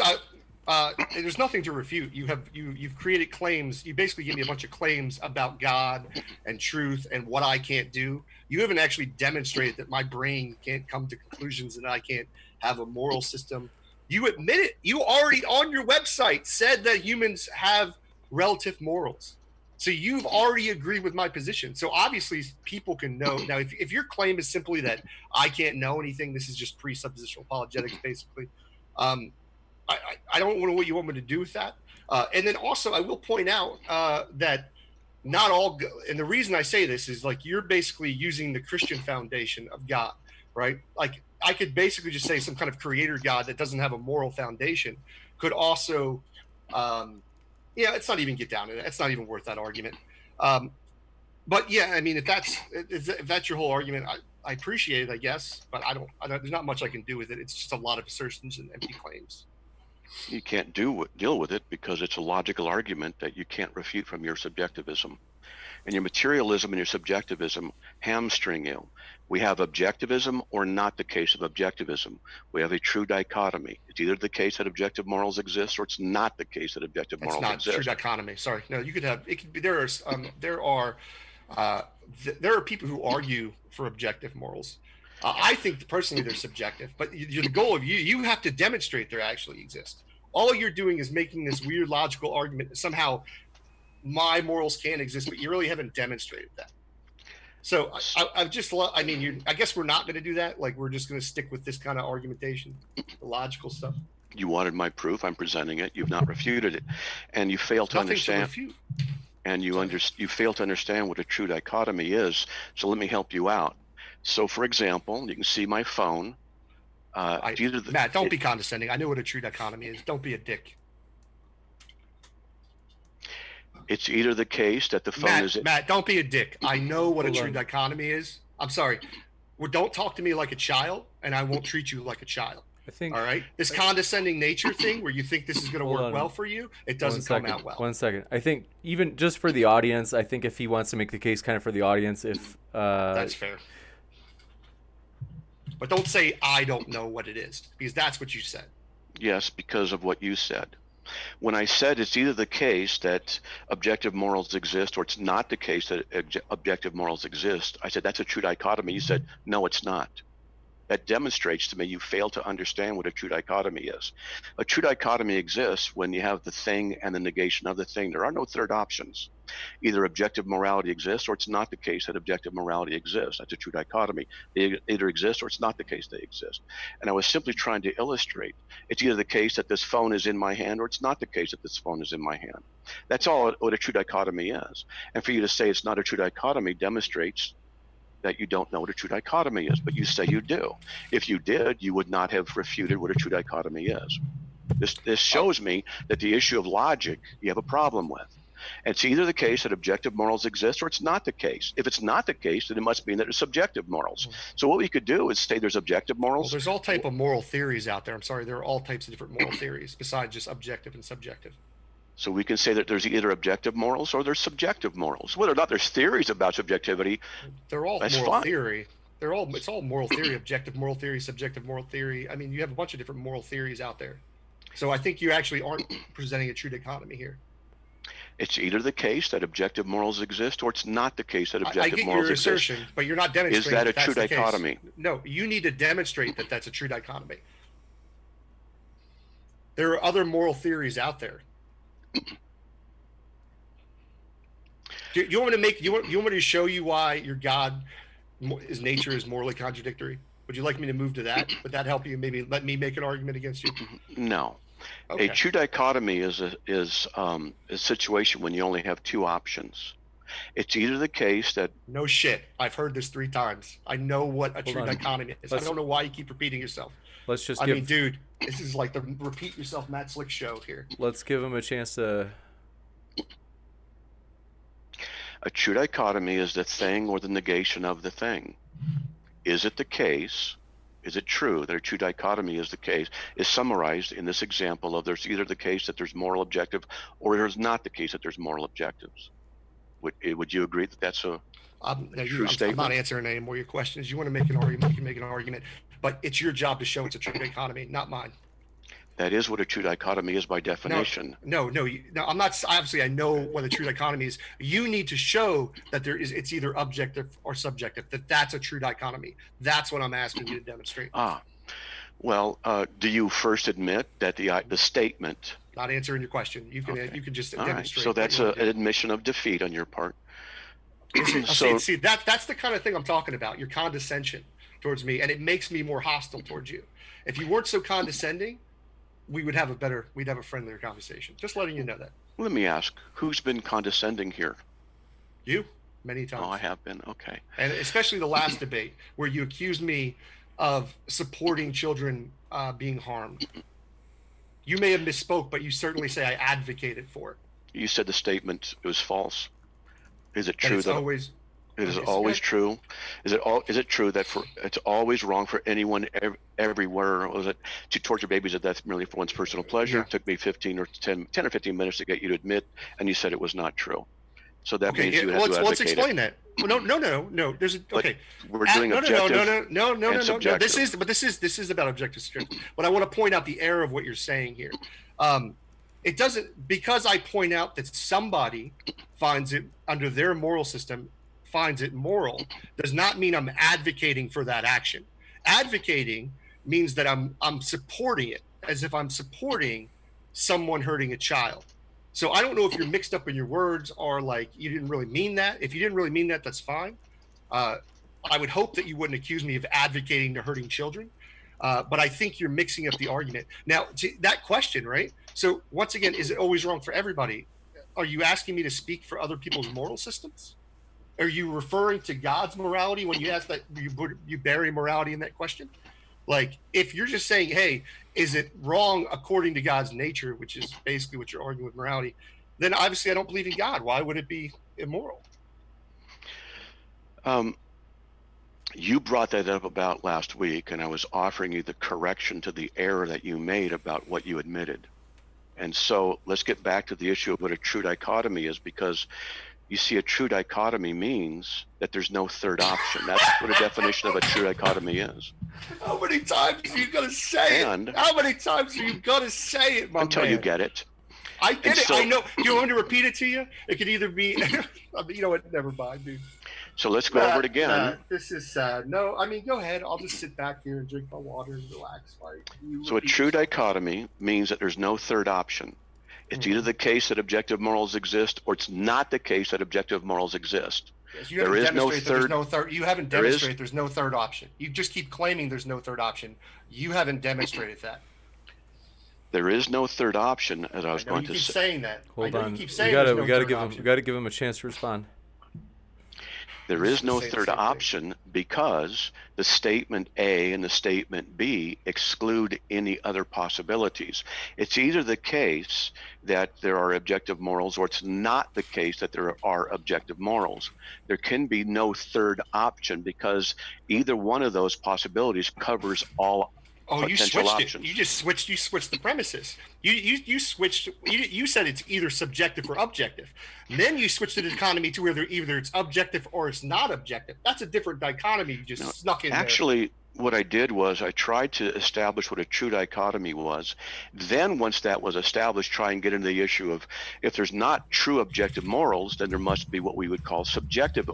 There's nothing to refute. You've created claims. You basically give me a bunch of claims about God and truth and what I can't do. You haven't actually demonstrated that my brain can't come to conclusions and I can't have a moral system. You admit it. You already on your website said that humans have relative morals. So you've already agreed with my position. So obviously people can know. Now, if your claim is simply that I can't know anything, this is just presuppositional apologetics, basically. I don't know what you want me to do with that. And then also, I will point out that not all, and the reason I say this is like you're basically using the Christian foundation of God, right? Like I could basically just say some kind of creator God that doesn't have a moral foundation could also, it's not even get down to that. It's not even worth that argument. But yeah, I mean, if that's your whole argument, I appreciate it, I guess, but I don't, there's not much I can do with it. It's just a lot of assertions and empty claims. You can't deal with it because it's a logical argument that you can't refute from your subjectivism. And your materialism and your subjectivism hamstring you. We have objectivism or not the case of objectivism. We have a true dichotomy. It's either the case that objective morals exist or it's not the case that objective morals exist. It's not true dichotomy. Sorry. No, you could have, it could be, there are people who argue for objective morals. I think personally they're subjective, but the goal of you have to demonstrate they actually exist. All you're doing is making this weird logical argument that somehow my morals can exist, but you really haven't demonstrated that. So I guess we're not going to do that. Like we're just going to stick with this kind of argumentation, the logical stuff. You wanted my proof. I'm presenting it. You've not refuted it, and you fail to understand. And you fail to understand what a true dichotomy is. So let me help you out. So, for example, you can see my phone. Matt, don't be condescending. I know what a true dichotomy is. Don't be a dick. It's either the case that the phone is... Matt, don't be a dick. I know what a true dichotomy is. I'm sorry. Well, don't talk to me like a child, and I won't treat you like a child. All right? This condescending nature thing where you think this is going to work well for you, it doesn't come out well. 1 second. I think even just for the audience, I think if he wants to make the case kind of for the audience, that's fair. But don't say, I don't know what it is, because that's what you said. Yes, because of what you said. When I said it's either the case that objective morals exist or it's not the case that objective morals exist, I said, that's a true dichotomy. You said, no, it's not. That demonstrates to me you fail to understand what a true dichotomy is. A true dichotomy exists when you have the thing and the negation of the thing. There are no third options. Either objective morality exists or it's not the case that objective morality exists. That's a true dichotomy. They either exist or it's not the case they exist. And I was simply trying to illustrate it's either the case that this phone is in my hand or it's not the case that this phone is in my hand. That's all what a true dichotomy is. And for you to say it's not a true dichotomy demonstrates that you don't know what a true dichotomy is, but you say you do. If you did, you would not have refuted what a true dichotomy is. This shows me that the issue of logic you have a problem with. And it's either the case that objective morals exist or it's not the case. If it's not the case, then it must mean that there's subjective morals. So what we could do is say there's objective morals. Well, there's all type of moral theories out there. I'm sorry, there are all types of different moral theories besides just objective and subjective. So we can say that there's either objective morals or there's subjective morals. Whether or not there's theories about subjectivity, They're all that's moral fine. theory. It's all moral theory, objective moral theory, subjective moral theory. I mean, you have a bunch of different moral theories out there. So I think you actually aren't presenting a true dichotomy here. It's either the case that objective morals exist or it's not the case that objective I get morals your exist. assertion, but you're not demonstrating Is that a that's true the case. dichotomy? No, you need to demonstrate that that's a true dichotomy. There are other moral theories out there. Do you want me to make you want me to show you why your God, his nature is morally contradictory? Would you like me to move to that? Would that help you? Maybe let me make an argument against you. No. Okay. A true dichotomy is a situation when you only have two options. It's either the case that No shit. I've heard this 3 times. I know what a true on. dichotomy is. I don't know why you keep repeating yourself. Let's just I give. mean, dude, this is like the repeat yourself Matt Slick show here. Let's give him a chance to. a true dichotomy is the thing or the negation of the thing. Is it the case? Is it true that a true dichotomy is the case? Is summarized in this example of there's either the case that there's moral objective or there's not the case that there's moral objectives. Would you agree that that's a true I'm statement? not answering any more of your questions. You want to make an argument, you can make an argument, but it's your job to show it's a true dichotomy, not mine. That is what a true dichotomy is by definition. No, I'm not. Obviously, I know what a true dichotomy is. You need to show that it's either objective or subjective. That's a true dichotomy. That's what I'm asking you to demonstrate. Well, do you first admit that the statement? Not answering your question. You can just All right. demonstrate. So that's an admission of defeat on your part. See, that's the kind of thing I'm talking about. Your condescension towards me, and it makes me more hostile towards you. If you weren't so condescending, we'd have a friendlier conversation. Just letting you know that. Let me ask, who's been condescending here? You, many times. Oh, I have been. Okay. And especially the last debate where you accused me of supporting children being harmed. You may have misspoke, but you certainly say I advocated for it. You said the statement was false. Is it And true it's that always it is always true? Is it true that it's always wrong for anyone everywhere? Was it to torture babies to death merely for one's personal pleasure? Yeah. It took me 10 or 15 minutes to get you to admit, and you said it was not true. So that means you have to advocate let's explain it. that. Well, no. There's okay. We're doing objective. No. subjective. This is about objective strength. But I want to point out the error of what you're saying here. It doesn't, because I point out that somebody finds it under their moral system, finds it moral, does not mean I'm advocating for that action. Advocating means that I'm supporting it, as if I'm supporting someone hurting a child. So I don't know if you're mixed up in your words or like you didn't really mean that. If you didn't really mean that, that's fine. I would hope that you wouldn't accuse me of advocating to hurting children. But I think you're mixing up the argument. Now, to that question, right? So once again, is it always wrong for everybody? Are you asking me to speak for other people's moral systems? Are you referring to God's morality when you ask that you bury morality in that question? Like, if you're just saying, hey, is it wrong according to God's nature, which is basically what you're arguing with morality, then obviously I don't believe in God. Why would it be immoral? You brought that up about last week, and I was offering you the correction to the error that you made about what you admitted. And so let's get back to the issue of what a true dichotomy is, because you see, a true dichotomy means that there's no third option. That's what a definition of a true dichotomy is. How many times are you going to say it? How many times are you going to say it, my until man? you get it. I get it. I know. Do you want me to repeat it to you? It could either be, you know what? Never mind, dude. So let's go over it again. This is sad. No, I mean, go ahead. I'll just sit back here and drink my water and relax. So a true dichotomy means that there's no third option. It's either the case that objective morals exist, or it's not the case that objective morals exist. Yes, there is no third. You haven't demonstrated there's no third option. You just keep claiming there's no third option. You haven't demonstrated that. There is no third option, as I was going to say. You keep saying that. Hold on. You keep saying we got to give him a chance to respond. There is no third option because the statement A and the statement B exclude any other possibilities. It's either the case that there are objective morals, or it's not the case that there are objective morals. There can be no third option because either one of those possibilities covers all Oh, you potential switched options. it. You switched the premises. You switched. You said it's either subjective or objective. And then you switched the dichotomy to either it's objective or it's not objective. That's a different dichotomy you just snuck in there. Actually, what I did was I tried to establish what a true dichotomy was. Then once that was established, try and get into the issue of if there's not true objective morals, then there must be what we would call subjective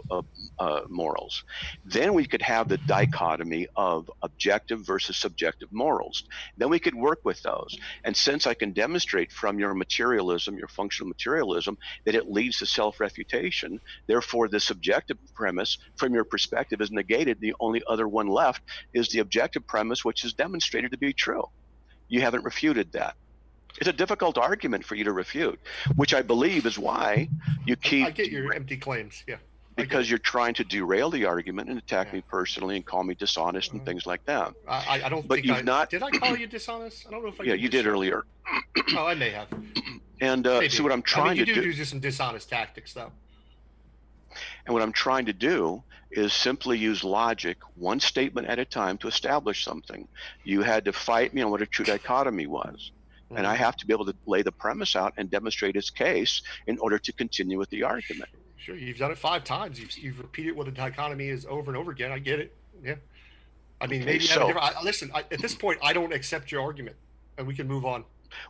morals. Then we could have the dichotomy of objective versus subjective morals. Then we could work with those. And since I can demonstrate from your materialism, your functional materialism, that it leads to self-refutation, therefore the subjective premise from your perspective is negated. The only other one left is the objective premise, which is demonstrated to be true. You haven't refuted that. It's a difficult argument for you to refute, which I believe is why you keep. I get your empty claims, yeah. Because you're trying to derail the argument and attack me personally and call me dishonest and things like that. I don't but think you've not. Did I call you dishonest? I don't know if I. Yeah, you did earlier. Oh, I may have. And so what I'm trying to do. You do some dishonest tactics, though. And what I'm trying to do is simply use logic, one statement at a time, to establish something. You had to fight me on what a true dichotomy was. Mm-hmm. And I have to be able to lay the premise out and demonstrate its case in order to continue with the argument. Sure, you've done it 5 times. You've repeated what a dichotomy is over and over again. I get it. Yeah. I mean, maybe you have a different. Listen, at this point, I don't accept your argument, and we can move on.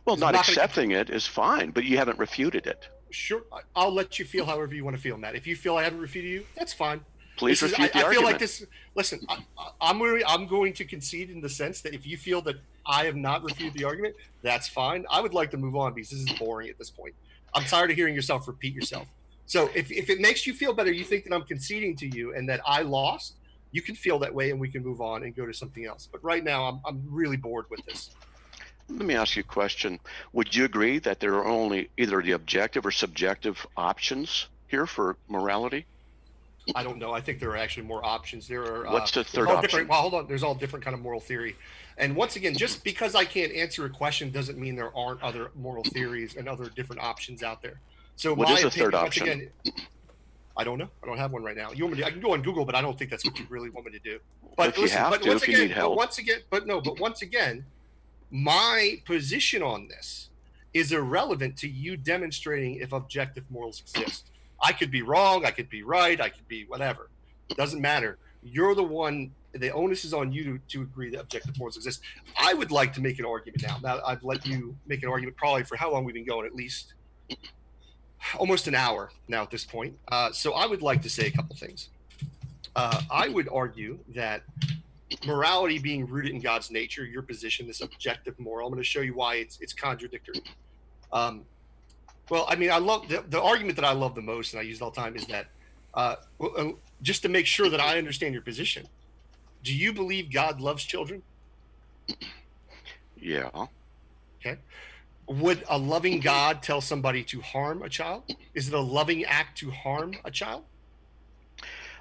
Well, not accepting it is fine, but you haven't refuted it. Sure, I'll let you feel however you want to feel, Matt. If you feel I haven't refuted you, that's fine. Please refute the argument. I feel like this. Listen, I'm going to concede in the sense that if you feel that I have not refuted the argument, that's fine. I would like to move on because this is boring at this point. I'm tired of hearing yourself repeat yourself. So if it makes you feel better, you think that I'm conceding to you and that I lost, you can feel that way and we can move on and go to something else. But right now, I'm really bored with this. Let me ask you a question. Would you agree that there are only either the objective or subjective options here for morality? I don't know. I think there are actually more options. There are. What's the third option? Well, hold on. There's all different kind of moral theory. And once again, just because I can't answer a question doesn't mean there aren't other moral theories and other different options out there. So what is the third option? Again, I don't know. I don't have one right now. You want me to, I can go on Google, but I don't think that's what you really want me to do. But if listen, but once again, but once again, my position on this is irrelevant to you demonstrating if objective morals exist. I could be wrong, I could be right, I could be whatever. It doesn't matter. You're the one, the onus is on you to agree that objective morals exist. I would like to make an argument now. Now, I've let you make an argument probably for how long we've been going, at least almost an hour now at this point. So I would like to say a couple things. I would argue that morality being rooted in God's nature, your position, this objective moral, I'm going to show you why it's contradictory. Well, I mean, I love the argument that I love the most, and I use it all the time, is that just to make sure that I understand your position, do you believe God loves children? Yeah. Okay. Would a loving God tell somebody to harm a child? Is it a loving act to harm a child?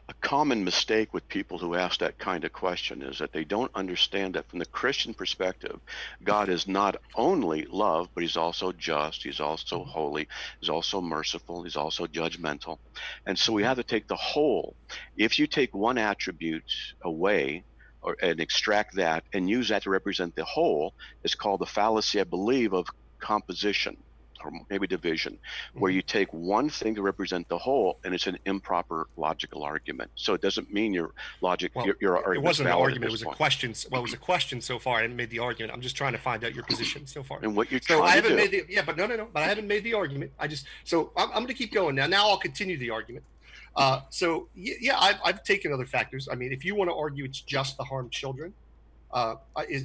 A common mistake with people who ask that kind of question is that they don't understand that from the Christian perspective, God is not only love, but he's also just, he's also holy, he's also merciful, he's also judgmental. And so we have to take the whole. If you take one attribute away and extract that and use that to represent the whole, it's called the fallacy, I believe, of composition, or maybe division, where you take one thing to represent the whole, and it's an improper logical argument. So it doesn't mean your logic, your argument. It wasn't an argument; it was a question. Well, it was a question so far. I haven't made the argument. I'm just trying to find out your position so far. And what you're trying to do. But I haven't made the argument. I'm going to keep going now. Now I'll continue the argument. I've taken other factors. I mean, if you want to argue it's just to harm children,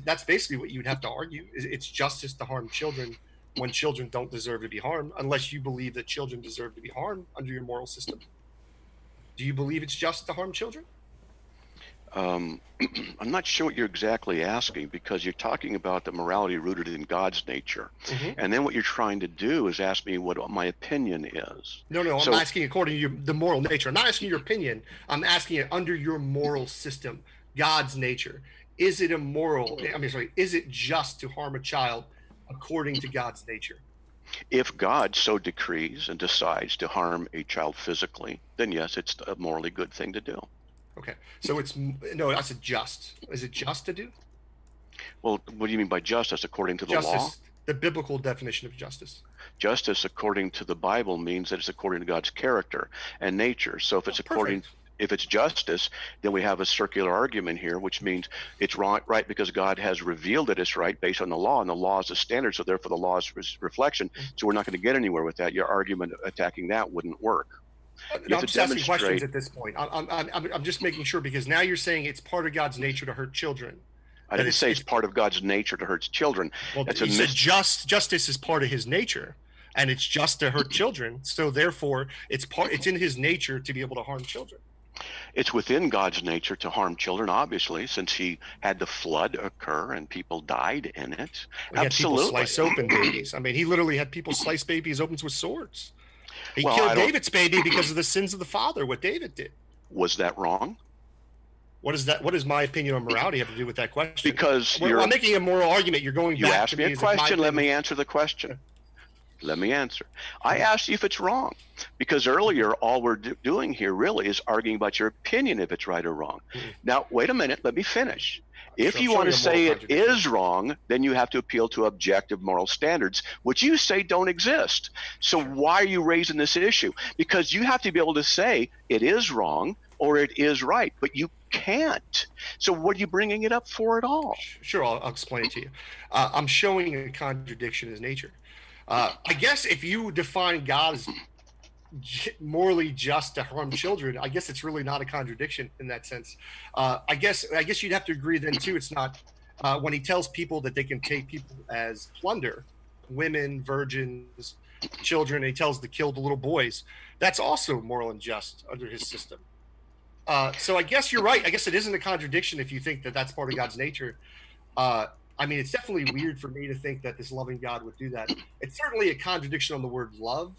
that's basically what you'd have to argue. It's justice to harm children when children don't deserve to be harmed, unless you believe that children deserve to be harmed under your moral system. Do you believe it's just to harm children? I'm not sure what you're exactly asking, because you're talking about the morality rooted in God's nature. Mm-hmm. And then what you're trying to do is ask me what my opinion is. No, I'm asking according to the moral nature. I'm not asking your opinion. I'm asking it under your moral system, God's nature. Is it is it just to harm a child according to God's nature? If God so decrees and decides to harm a child physically, then yes, it's a morally good thing to do. Okay, so I said just. Is it just to do? Well, what do you mean by justice according to the law? Justice, the biblical definition of justice. Justice according to the Bible means that it's according to God's character and nature. So if it's Perfect. if it's justice, then we have a circular argument here, which means it's wrong, right, because God has revealed that it's right based on the law, and the law is the standard, so therefore the law is reflection. So we're not going to get anywhere with that. Your argument attacking that wouldn't work. No, I'm just asking questions at this point. I'm just making sure, because now you're saying it's part of God's nature to hurt children. I didn't say it's part of God's nature to hurt children. Well, he said justice is part of his nature, and it's just to hurt children. So therefore, it's in his nature to be able to harm children. It's within God's nature to harm children, obviously, since he had the flood occur and people died in it. Well, absolutely. People slice open babies. I mean, he literally had people slice babies open with swords. He killed David's baby because of the sins of the father, what David did. Was that wrong? What does my opinion on morality have to do with that question? Because I'm making a moral argument. You're going back to me. You asked me a question. Let me answer the question. Let me answer. I asked you if it's wrong, because earlier all we're doing here really is arguing about your opinion if it's right or wrong. Now, wait a minute. Let me finish. If you want to say it is wrong, then you have to appeal to objective moral standards, which you say don't exist. So why are you raising this issue? Because you have to be able to say it is wrong or it is right, but you can't. So what are you bringing it up for at all? Sure, I'll explain it to you. I'm showing a contradiction in his nature. I guess if you define God as morally just to harm children, I guess it's really not a contradiction in that sense. I guess you'd have to agree then too. It's not when he tells people that they can take people as plunder, women, virgins, children. And he tells them to kill the little boys. That's also moral and just under his system. So I guess you're right. I guess it isn't a contradiction if you think that that's part of God's nature. I mean, it's definitely weird for me to think that this loving God would do that. It's certainly a contradiction on the word love,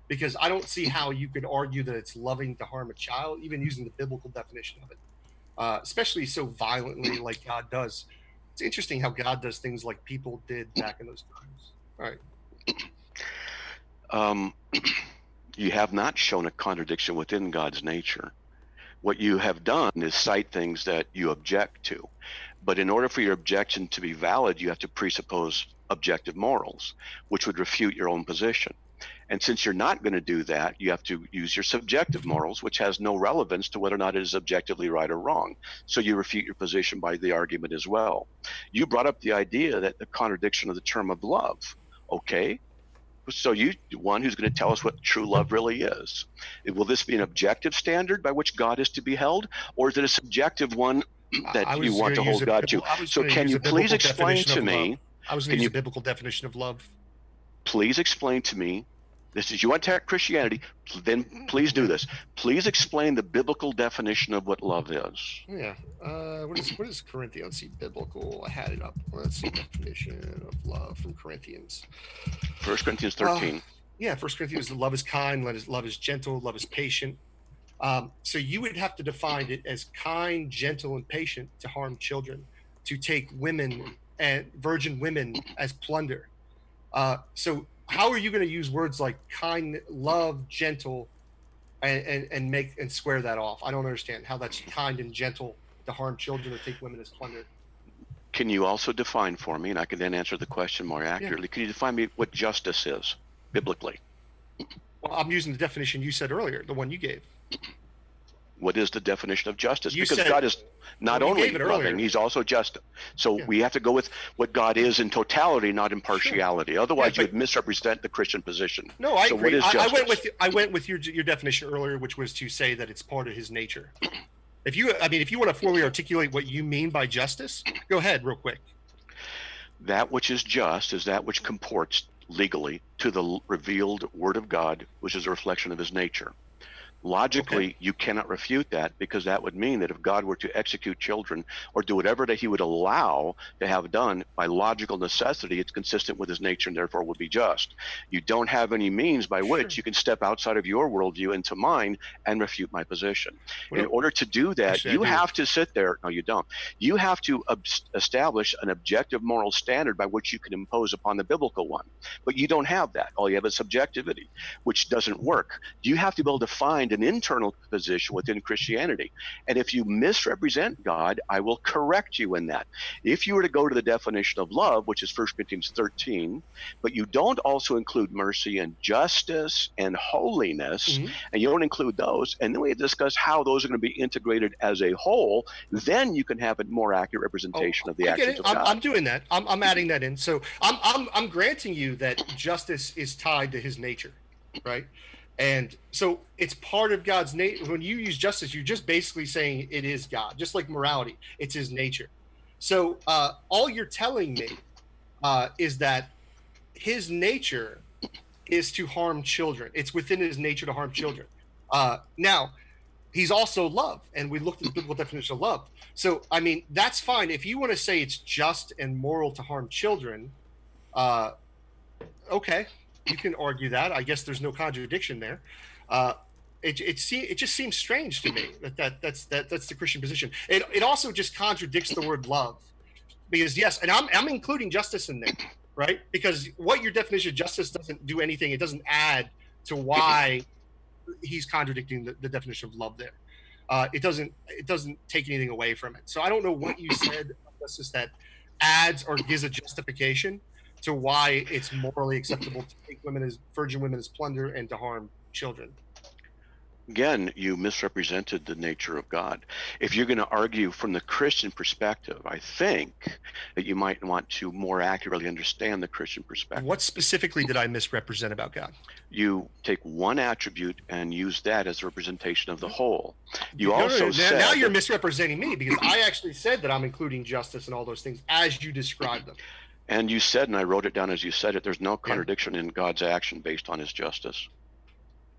because I don't see how you could argue that it's loving to harm a child, even using the biblical definition of it, especially so violently like God does. It's interesting how God does things like people did back in those times. All right. You have not shown a contradiction within God's nature. What you have done is cite things that you object to. But in order for your objection to be valid, you have to presuppose objective morals, which would refute your own position. And since you're not going to do that, you have to use your subjective morals, which has no relevance to whether or not it is objectively right or wrong. So you refute your position by the argument as well. You brought up the idea that the contradiction of the term of love. Okay. So you, one who's going to tell us what true love really is. Will this be an objective standard by which God is to be held, or is it a subjective one that you want to hold God to? So can you please explain to me? I was going to use a biblical definition of love. Please explain to me. This is, you attack Christianity, then please do this. Please explain the biblical definition of what love is. Yeah. What is Corinthians? Let's see, biblical. I had it up. Let's see, definition of love from Corinthians. 1 Corinthians 13. Yeah, 1 Corinthians, love is kind, love is gentle, love is patient. So you would have to define it as kind, gentle, and patient to harm children, to take women and virgin women as plunder. So how are you going to use words like kind, love, gentle, and square that off? I don't understand how that's kind and gentle to harm children or take women as plunder. Can you also define for me, and I can then answer the question more accurately, Can you define me what justice is biblically? Well, I'm using the definition you said earlier, the one you gave. What is the definition of justice? Because God is not only loving, he's also just. So we have to go with what God is in totality, not in partiality. Sure. Otherwise, you would misrepresent the Christian position. No, I agree. What is justice? I went with your definition earlier, which was to say that it's part of his nature. If you want to fully articulate what you mean by justice, go ahead real quick. That which is just is that which comports legally to the revealed word of God, which is a reflection of his nature. Logically, you cannot refute that, because that would mean that if God were to execute children or do whatever that he would allow to have done, by logical necessity, it's consistent with his nature and therefore would be just. You don't have any means by which you can step outside of your worldview into mine and refute my position. In order to do that, you have to sit there. No, you don't. You have to establish an objective moral standard by which you can impose upon the biblical one. But you don't have that. All you have is subjectivity, which doesn't work. You have to be able to find find an internal position within Christianity. And if you misrepresent God, I will correct you in that. If you were to go to the definition of love, which is 1 Corinthians 13, but you don't also include mercy and justice and holiness, and you don't include those, and then we discuss how those are going to be integrated as a whole, then you can have a more accurate representation of the actions of God. I'm doing that. I'm adding that in. So I'm granting you that justice is tied to his nature, right? And so it's part of God's nature. When you use justice, you're just basically saying it is God, just like morality. It's his nature. So all you're telling me is that his nature is to harm children. It's within his nature to harm children. Now, he's also love, and we looked at the biblical definition of love. So, I mean, that's fine. If you want to say it's just and moral to harm children, okay, you can argue that. I guess there's no contradiction there. It just seems strange to me that's the Christian position. It also just contradicts the word love, because yes, and I'm including justice in there, right? Because what your definition of justice doesn't do anything. It doesn't add to why he's contradicting the definition of love there. It doesn't take anything away from it. So I don't know what you said, justice, that adds or gives a justification to why it's morally acceptable to take virgin women as plunder and to harm children. Again, you misrepresented the nature of God. If you're going to argue from the Christian perspective, I think that you might want to more accurately understand the Christian perspective. What specifically did I misrepresent about God? You take one attribute and use that as a representation of the whole. Said now you're misrepresenting me, because I actually said that I'm including justice and all those things as you described them. And you said, and I wrote it down as you said it, there's no contradiction in God's action based on his justice.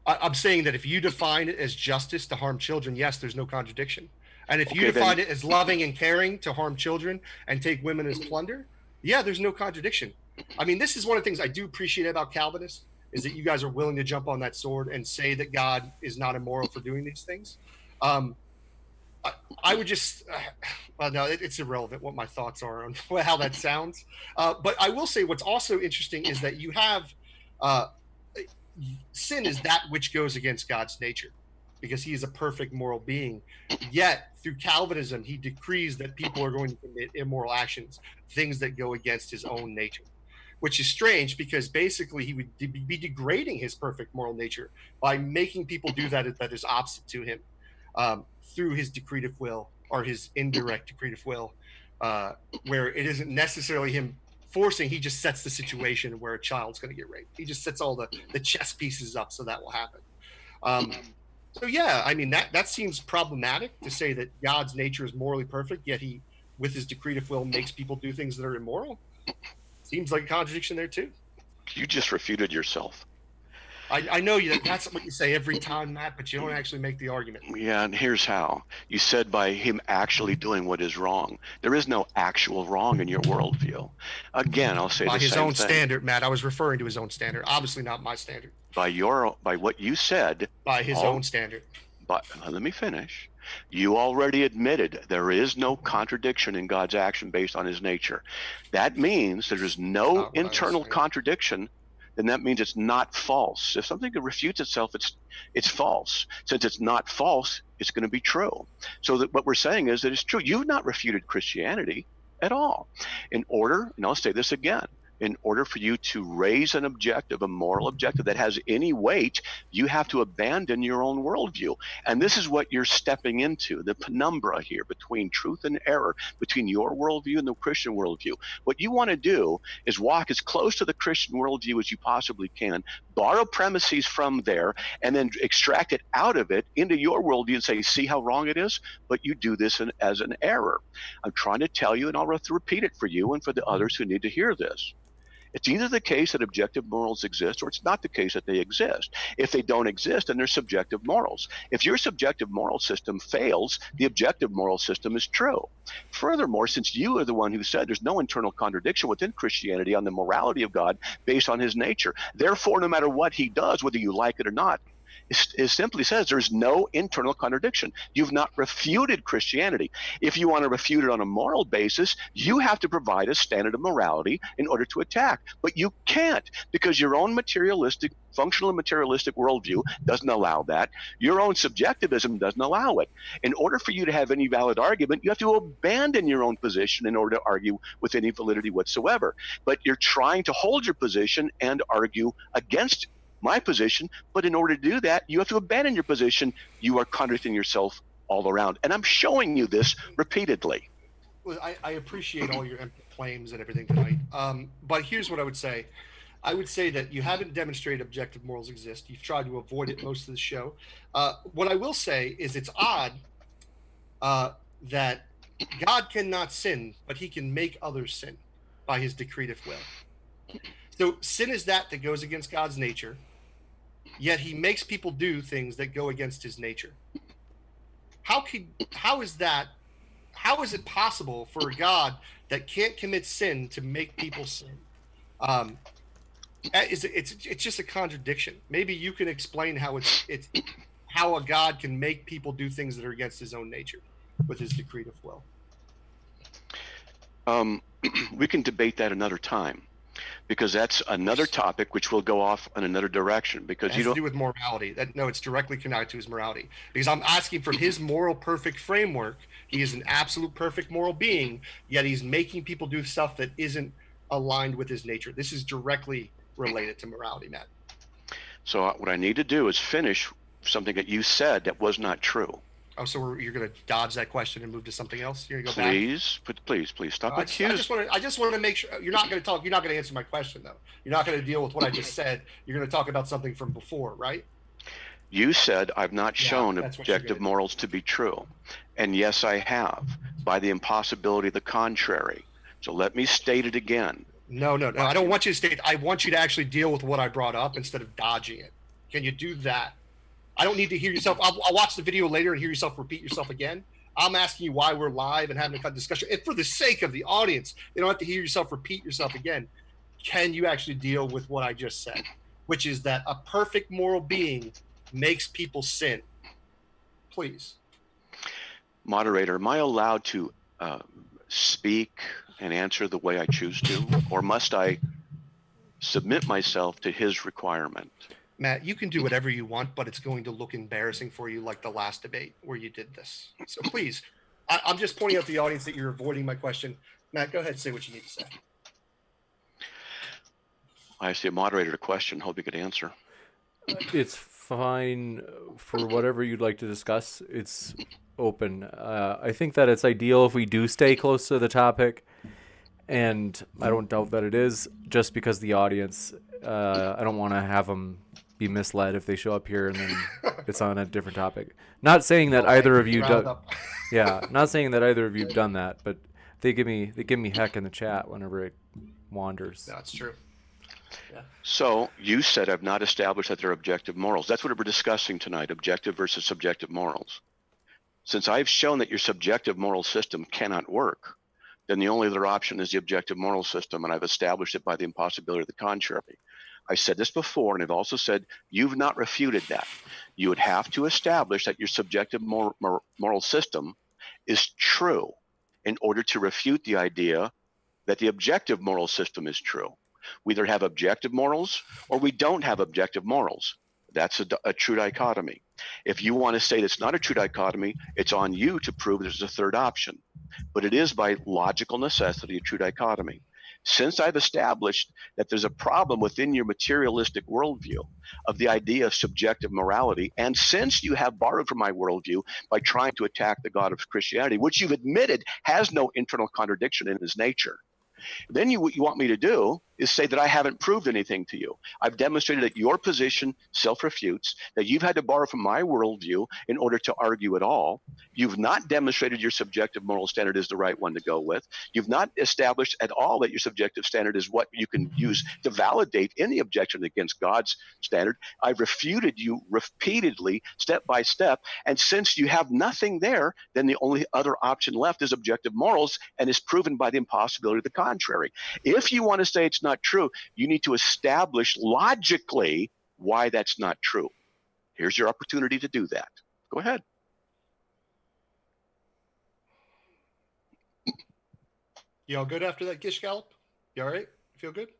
I'm saying that if you define it as justice to harm children, yes, there's no contradiction. And if you define it as loving and caring to harm children and take women as plunder, yeah, there's no contradiction. I mean, this is one of the things I do appreciate about Calvinists, is that you guys are willing to jump on that sword and say that God is not immoral for doing these things. I would just, well, no, it's irrelevant what my thoughts are on how that sounds. But I will say what's also interesting is that you have sin is that which goes against God's nature, because he is a perfect moral being. Yet through Calvinism, he decrees that people are going to commit immoral actions, things that go against his own nature, which is strange, because basically he would be degrading his perfect moral nature by making people do that is opposite to him, through his decretive will, or his indirect decretive will, where it isn't necessarily him forcing, he just sets the situation where a child's going to get raped. He just sets all the chess pieces up so that will happen. So yeah, I mean, that seems problematic, to say that God's nature is morally perfect, yet he, with his decretive will, makes people do things that are immoral. Seems like a contradiction there too. You just refuted yourself. I know that's what you say every time, Matt, but you don't actually make the argument. Yeah, and here's how. You said by him actually doing what is wrong. There is no actual wrong in your worldview. Again, I'll say by the same thing. By his own standard, Matt. I was referring to his own standard. Obviously not my standard. By what you said. By his own standard. But let me finish. You already admitted there is no contradiction in God's action based on his nature. That means there is no internal contradiction. Then that means it's not false. If something refutes itself, it's false. Since it's not false, it's going to be true. So that what we're saying is that it's true. You've not refuted Christianity at all. In order, and I'll say this again, in order for you to raise an objective, a moral objective that has any weight, you have to abandon your own worldview. And this is what you're stepping into, the penumbra here between truth and error, between your worldview and the Christian worldview. What you want to do is walk as close to the Christian worldview as you possibly can, borrow premises from there, and then extract it out of it into your worldview and say, see how wrong it is? But you do this as an error. I'm trying to tell you, and I'll have to repeat it for you and for the others who need to hear this. It's either the case that objective morals exist, or it's not the case that they exist. If they don't exist, then they're subjective morals. If your subjective moral system fails, the objective moral system is true. Furthermore, since you are the one who said there's no internal contradiction within Christianity on the morality of God based on his nature, therefore, no matter what he does, whether you like it or not, It simply says there's no internal contradiction. You've not refuted Christianity. If you want to refute it on a moral basis, you have to provide a standard of morality in order to attack. But you can't, because your own materialistic, functional and materialistic worldview doesn't allow that. Your own subjectivism doesn't allow it. In order for you to have any valid argument, you have to abandon your own position in order to argue with any validity whatsoever. But you're trying to hold your position and argue against my position, but in order to do that, you have to abandon your position. You are contradicting yourself all around. And I'm showing you this repeatedly. Well, I appreciate all your empty claims and everything tonight. But here's what I would say. I would say that you haven't demonstrated objective morals exist. You've tried to avoid it most of the show. What I will say is it's odd that God cannot sin, but he can make others sin by his decretive will. So sin is that goes against God's nature, yet he makes people do things that go against his nature. How is it possible for a God that can't commit sin to make people sin? It's just a contradiction. Maybe you can explain how it's how a God can make people do things that are against his own nature with his decretive will. We can debate that another time, because that's another topic which will go off in another direction. Because it has to do with morality. It's directly connected to his morality. Because I'm asking from his moral perfect framework. He is an absolute perfect moral being, yet he's making people do stuff that isn't aligned with his nature. This is directly related to morality, Matt. So what I need to do is finish something that you said that was not true. Oh, so you're going to dodge that question and move to something else? You're going to go back? Please stop accusing. I just want to make sure you're not going to talk. You're not going to answer my question, though. You're not going to deal with what I just said. You're going to talk about something from before, right? You said I've not shown objective morals to be true. And yes, I have, by the impossibility of the contrary. So let me state it again. No. I don't want you to state it. I want you to actually deal with what I brought up instead of dodging it. Can you do that? I don't need to hear yourself. I'll watch the video later and hear yourself repeat yourself again. I'm asking you why we're live and having a discussion. And for the sake of the audience, they don't have to hear yourself repeat yourself again. Can you actually deal with what I just said, which is that a perfect moral being makes people sin? Please. Moderator, am I allowed to speak and answer the way I choose to, or must I submit myself to his requirement? Matt, you can do whatever you want, but it's going to look embarrassing for you like the last debate where you did this. So please, I'm just pointing out to the audience that you're avoiding my question. Matt, go ahead and say what you need to say. I see a moderator question. Hope you could answer. It's fine for whatever you'd like to discuss. It's open. I think that it's ideal if we do stay close to the topic, and I don't doubt that it is, just because the audience, I don't want to have them be misled if they show up here and then it's on a different topic. Not saying that either of you not saying that either of you've done that, but they give me heck in the chat whenever it wanders. That's true. Yeah. So you said I've not established that they're objective morals. That's what we're discussing tonight, objective versus subjective morals. Since I've shown that your subjective moral system cannot work, then the only other option is the objective moral system, and I've established it by the impossibility of the contrary. I said this before, and I've also said you've not refuted that. You would have to establish that your subjective moral system is true in order to refute the idea that the objective moral system is true. We either have objective morals or we don't have objective morals. That's a true dichotomy. If you want to say that's not a true dichotomy, it's on you to prove there's a third option. But it is by logical necessity a true dichotomy. Since I've established that there's a problem within your materialistic worldview of the idea of subjective morality, and since you have borrowed from my worldview by trying to attack the God of Christianity, which you've admitted has no internal contradiction in his nature, then what you want me to do is say that I haven't proved anything to you. I've demonstrated that your position self-refutes, that you've had to borrow from my worldview in order to argue at all. You've not demonstrated your subjective moral standard is the right one to go with. You've not established at all that your subjective standard is what you can use to validate any objection against God's standard. I've refuted you repeatedly, step by step, and since you have nothing there, then the only other option left is objective morals, and is proven by the impossibility of the contrary. If you want to say it's not true, you need to establish logically why that's not true. Here's your opportunity to do that. Go ahead. You all good after that, Gish Gallop? You all right? You feel good?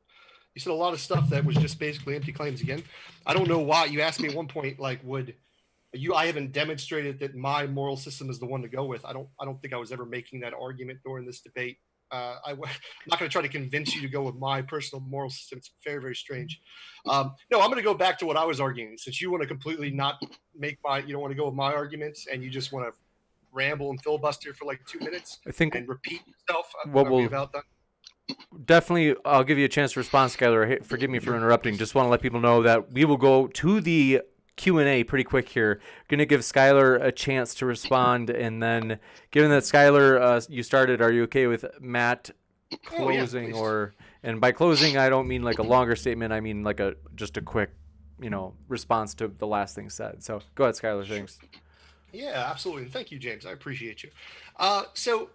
You said a lot of stuff that was just basically empty claims again. I don't know why. You asked me at one point, like, I haven't demonstrated that my moral system is the one to go with. I don't think I was ever making that argument during this debate. I'm not going to try to convince you to go with my personal moral system. It's very, very strange. No, I'm going to go back to what I was arguing. Since you want to completely not you don't want to go with my arguments, and you just want to ramble and filibuster for like 2 minutes I think and repeat yourself. what Are we we'll about done? definitely, I'll give you a chance to respond, Skylar. Hey, forgive me for interrupting. Just want to let people know that we will go to the Q&A pretty quick here. Going to give Skylar a chance to respond, and then, given that Skylar, you started, are you okay with Matt closing? And by closing, I don't mean like a longer statement. I mean like just a quick, response to the last thing said. So go ahead, Skylar. Thanks. Yeah, absolutely. Thank you, James. I appreciate you. So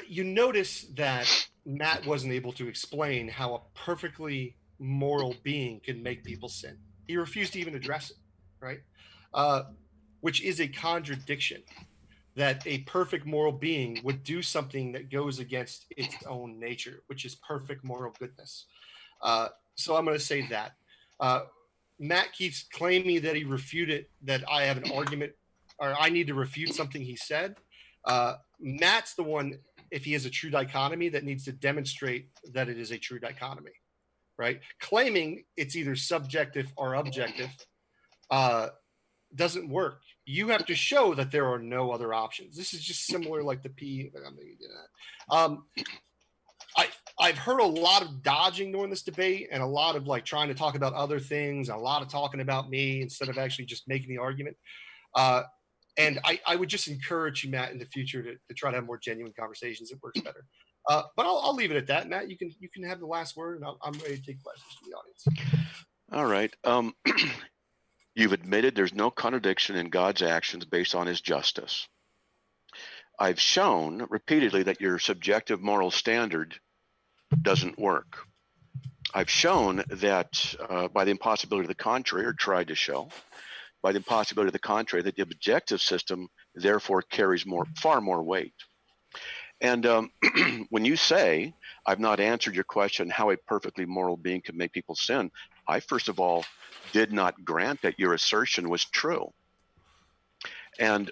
you notice that Matt wasn't able to explain how a perfectly moral being can make people sin. He refused to even address it, right? Which is a contradiction, that a perfect moral being would do something that goes against its own nature, which is perfect moral goodness. So I'm going to say that. Matt keeps claiming that he refuted, that I have an argument, or I need to refute something he said. Matt's the one, if he has a true dichotomy, that needs to demonstrate that it is a true dichotomy, right? Claiming it's either subjective or objective doesn't work. You have to show that there are no other options. This is just similar like the P. I'm going to do that. I've heard a lot of dodging during this debate, and a lot of like trying to talk about other things, and a lot of talking about me instead of actually just making the argument. And I would just encourage you, Matt, in the future to try to have more genuine conversations. It works better. But I'll leave it at that. Matt, you can have the last word, and I'm ready to take questions from the audience. All right. You've admitted there's no contradiction in God's actions based on his justice. I've shown repeatedly that your subjective moral standard doesn't work. I've shown that by the impossibility of the contrary, or tried to show, by the impossibility of the contrary, that the objective system therefore carries far more weight. And when you say, I've not answered your question, how a perfectly moral being can make people sin, I first of all did not grant that your assertion was true. And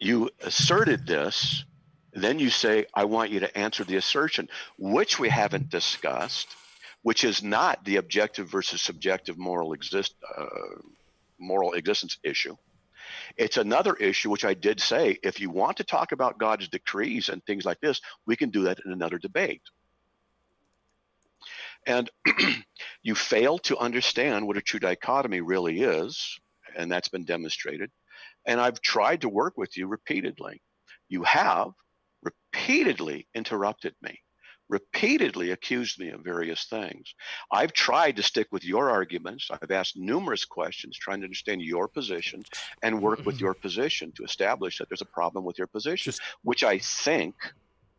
you asserted this, then you say, I want you to answer the assertion, which we haven't discussed, which is not the objective versus subjective moral existence issue. It's another issue, which I did say, if you want to talk about God's decrees and things like this, we can do that in another debate. And you fail to understand what a true dichotomy really is, and that's been demonstrated. And I've tried to work with you repeatedly. You have repeatedly interrupted me, repeatedly accused me of various things. I've tried to stick with your arguments. I've asked numerous questions trying to understand your position and work with your position to establish that there's a problem with your position, which I think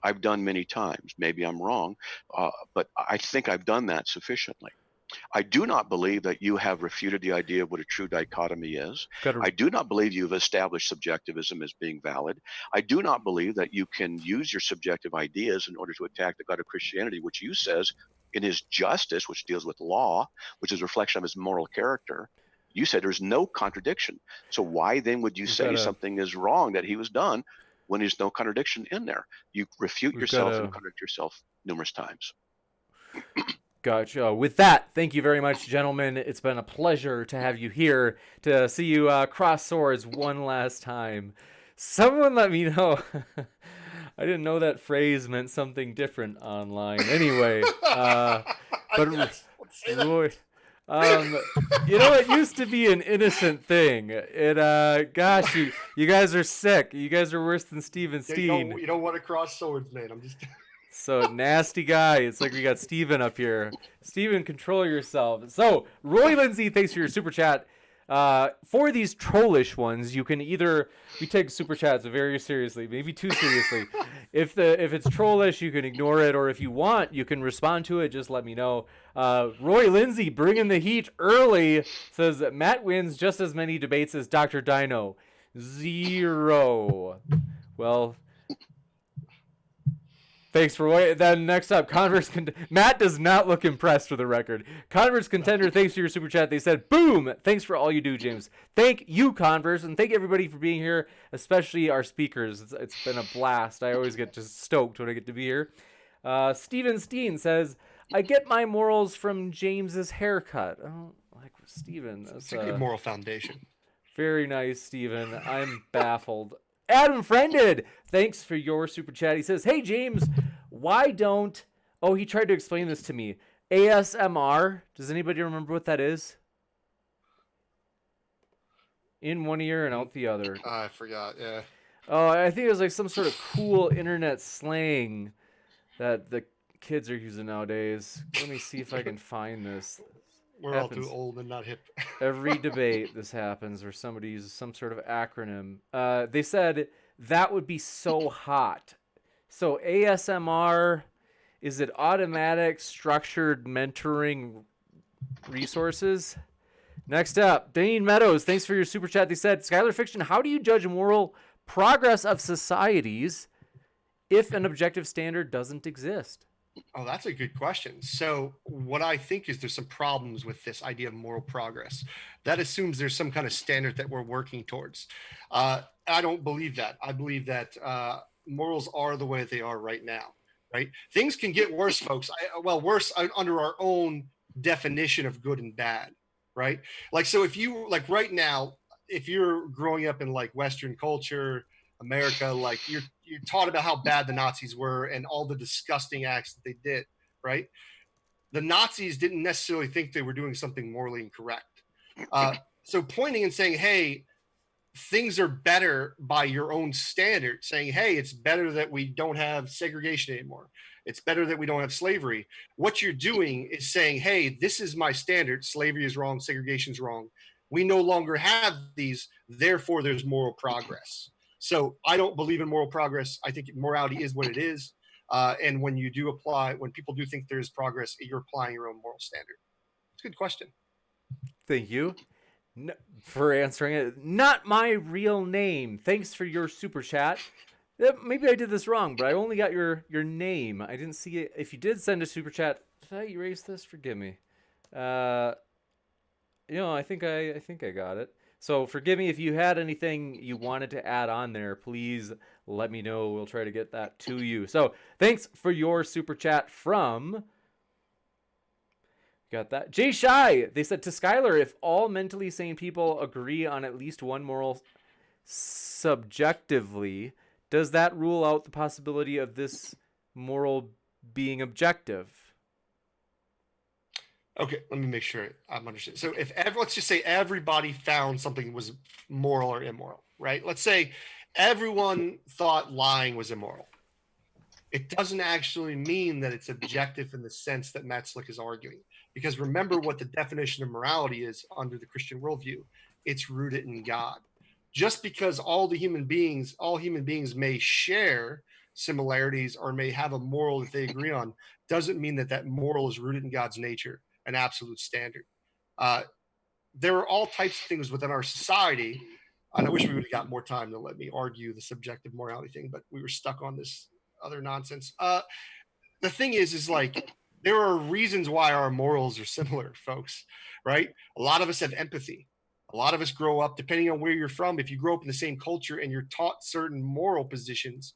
I've done many times. Maybe I'm wrong, but I think I've done that sufficiently. I do not believe that you have refuted the idea of what a true dichotomy is. I do not believe you've established subjectivism as being valid. I do not believe that you can use your subjective ideas in order to attack the God of Christianity, which you says in his justice, which deals with law, which is a reflection of his moral character. You said there's no contradiction. So why then would you say something is wrong that he was done when there's no contradiction in there? You refute yourself and contradict yourself numerous times. Gotcha. With that, thank you very much, gentlemen. It's been a pleasure to have you here, to see you cross swords one last time. Someone let me know. I didn't know that phrase meant something different online. Anyway, but Roy, it used to be an innocent thing. Gosh, you guys are sick. You guys are worse than Steven Steen. You don't want to cross swords, man. I'm just... So nasty guy. It's like we got Steven up here. Steven, control yourself. So Roy Lindsay, thanks for your super chat. For these trollish ones, you can either we take super chats very seriously, maybe too seriously. If it's trollish, you can ignore it, or if you want, you can respond to it. Just let me know. Roy Lindsay bringing the heat early says that Matt wins just as many debates as Dr. Dino. 0. Well, thanks for waiting. Then next up, Matt does not look impressed for the record. Converse Contender, thanks for your super chat. They said, boom! Thanks for all you do, James. Thank you, Converse, and thank everybody for being here, especially our speakers. It's been a blast. I always get just stoked when I get to be here. Steven Steen says, I get my morals from James's haircut. Oh, like Steven. It's a good moral foundation. Very nice, Steven. I'm baffled. Adam Friended, thanks for your super chat. He says, hey, James, why don't... Oh, he tried to explain this to me. ASMR, does anybody remember what that is? In one ear and out the other. I forgot, yeah. Oh, I think it was like some sort of cool internet slang that the kids are using nowadays. Let me see if I can find this. We're all too old and not hip. Every debate this happens where somebody uses some sort of acronym. They said that would be so hot. So ASMR, is it automatic structured mentoring resources? Next up, Dane Meadows, thanks for your super chat. They said, Skylar Fiction, how do you judge moral progress of societies if an objective standard doesn't exist? Oh, that's a good question. So what I think is there's some problems with this idea of moral progress. That assumes there's some kind of standard that we're working towards. I don't believe that. I believe that morals are the way they are right now, right? Things can get worse, folks. Worse under our own definition of good and bad, right? Like, so if you, like right now, if you're growing up in like Western culture, America, like you're taught about how bad the Nazis were and all the disgusting acts that they did, right? The Nazis didn't necessarily think they were doing something morally incorrect. So pointing and saying, hey, things are better by your own standard, saying, hey, it's better that we don't have segregation anymore. It's better that we don't have slavery. What you're doing is saying, hey, this is my standard. Slavery is wrong. Segregation is wrong. We no longer have these. Therefore, there's moral progress. So I don't believe in moral progress. I think morality is what it is. And when people do think there's progress, you're applying your own moral standard. It's a good question. Thank you for answering it. Not my real name. Thanks for your super chat. Maybe I did this wrong, but I only got your name. I didn't see it. If you did send a super chat, did I erase this? Forgive me. I think I got it. So forgive me if you had anything you wanted to add on there. Please let me know. We'll try to get that to you. So thanks for your super chat from... Got that. Jay Shy. They said to Skylar, if all mentally sane people agree on at least one moral subjectively, does that rule out the possibility of this moral being objective? Okay, let me make sure I'm understanding. So let's just say everybody found something was moral or immoral, right? Let's say everyone thought lying was immoral. It doesn't actually mean that it's objective in the sense that Matt Slick is arguing. Because remember what the definition of morality is under the Christian worldview. It's rooted in God. Just because all human beings may share similarities or may have a moral that they agree on, doesn't mean that moral is rooted in God's nature, an absolute standard. There are all types of things within our society. And I wish we would have got more time to let me argue the subjective morality thing, but we were stuck on this other nonsense. The thing is like, there are reasons why our morals are similar, folks, right? A lot of us have empathy. A lot of us grow up, depending on where you're from, if you grow up in the same culture and you're taught certain moral positions,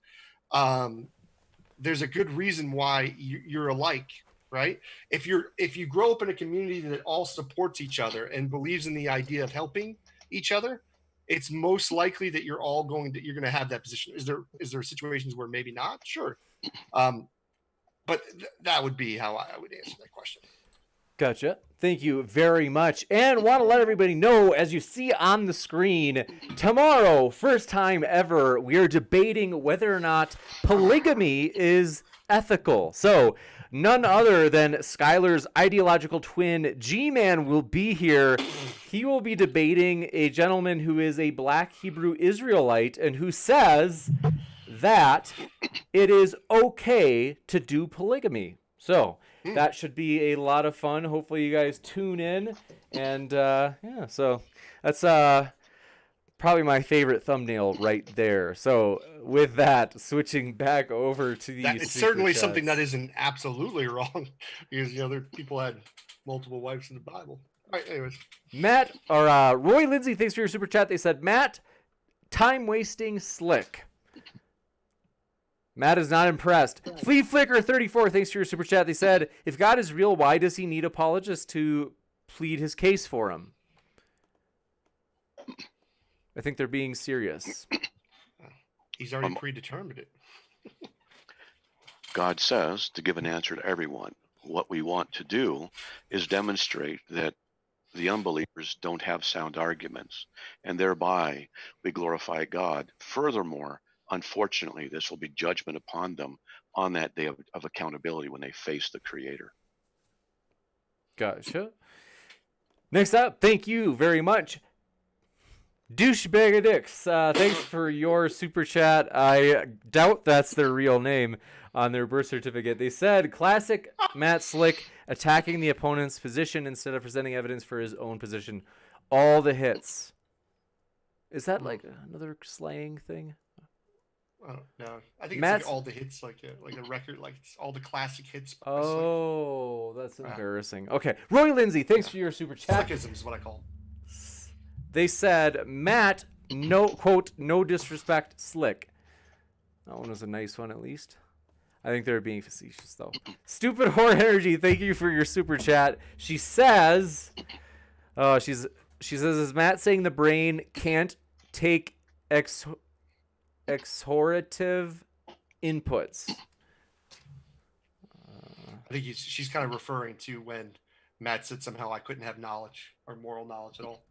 there's a good reason why you're alike, right? If you grow up in a community that all supports each other and believes in the idea of helping each other, it's most likely that you're going to have that position. Is there situations where maybe not? Sure. But that would be how I would answer that question. Gotcha. Thank you very much. And want to let everybody know, as you see on the screen, tomorrow, first time ever, we are debating whether or not polygamy is ethical. So none other than Skylar's ideological twin, G-Man, will be here. He will be debating a gentleman who is a black Hebrew Israelite and who says that it is okay to do polygamy. So that should be a lot of fun. Hopefully you guys tune in. And yeah, so that's probably my favorite thumbnail right there. So with that, switching back over to the it's certainly something that isn't absolutely wrong, because other people had multiple wives in the Bible. All right, anyways. Matt or Roy Lindsay, thanks for your super chat. They said, Matt, time wasting slick. Matt is not impressed. Flea Flicker 34, thanks for your super chat. They said, if God is real, why does he need apologists to plead his case for him? I think they're being serious. He's already predetermined it. God says to give an answer to everyone. What we want to do is demonstrate that the unbelievers don't have sound arguments, and thereby we glorify God. Furthermore, unfortunately, this will be judgment upon them on that day of accountability when they face the Creator. Gotcha. Next up, thank you very much, Douchebag thanks for your super chat. I doubt that's their real name on their birth certificate. They said, classic Matt Slick attacking the opponent's position instead of presenting evidence for his own position. All the hits. Is that like another slang thing? I don't know. I think it's like all the hits, like a record, like it's all the classic hits. Oh, that's embarrassing. Okay, Roy Lindsay, thanks for your super chat. Slickism is what I call them. They said, Matt, no quote, no disrespect, slick. That one was a nice one, at least. I think they're being facetious, though. Stupid Whore Energy, thank you for your super chat. She says, she says, is Matt saying the brain can't take exhortative inputs? I think she's kind of referring to when Matt said somehow I couldn't have knowledge or moral knowledge at all.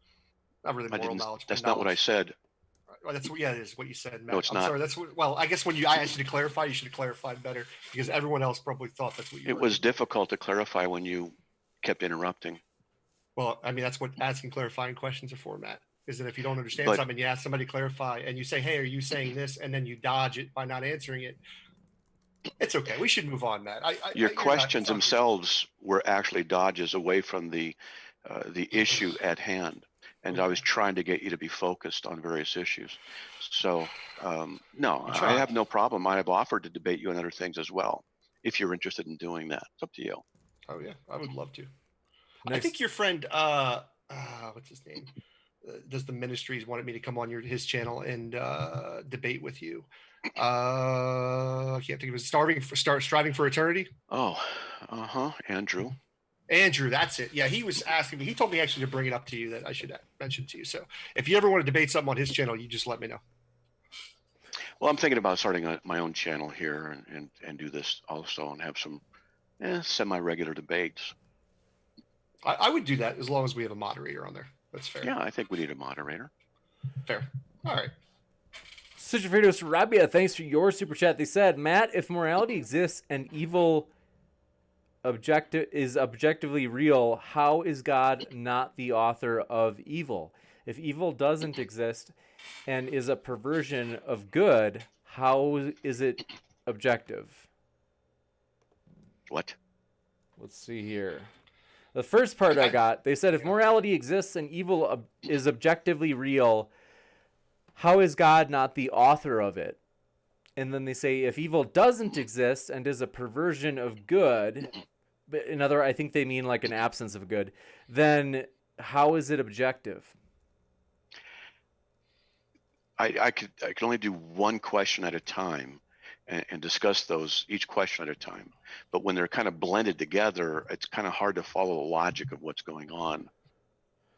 Not really moral knowledge. That's not what I said. Well, it is what you said, Matt. No, it's not. Sorry. Well, I guess when I asked you to clarify, you should have clarified better, because everyone else probably thought that's what you. It was difficult to clarify when you kept interrupting. Well, I mean, that's what asking clarifying questions are for, Matt. Is that if you don't understand something, you ask somebody to clarify, and you say, "Hey, are you saying this?" and then you dodge it by not answering it. It's okay. We should move on, Matt. Your questions themselves were actually dodges away from the issue at hand. And I was trying to get you to be focused on various issues. So, no, I have no problem. I have offered to debate you on other things as well, if you're interested in doing that. It's up to you. Oh, yeah, I would love to. Nice. I think your friend, what's his name? Does the ministries wanted me to come on his channel and debate with you. I can't think of it. Striving for Eternity. Oh, Andrew. Andrew, that's it. Yeah, he was asking me. He told me actually to bring it up to you that I should mention to you. So if you ever want to debate something on his channel, you just let me know. Well, I'm thinking about starting my own channel here and do this also and have some semi-regular debates. I would do that as long as we have a moderator on there. That's fair. Yeah, I think we need a moderator. Fair. All right. Citrifritos Rabia, thanks for your super chat. They said, Matt, if morality exists and evil is objectively real, how is God not the author of evil? If evil doesn't exist and is a perversion of good, how is it objective? What? Let's see here. The first part I got, they said, if morality exists and evil is objectively real, how is God not the author of it? And then they say, if evil doesn't exist and is a perversion of good, but I think they mean like an absence of good, then how is it objective? I could only do one question at a time and discuss those each question at a time. But when they're kind of blended together, it's kind of hard to follow the logic of what's going on.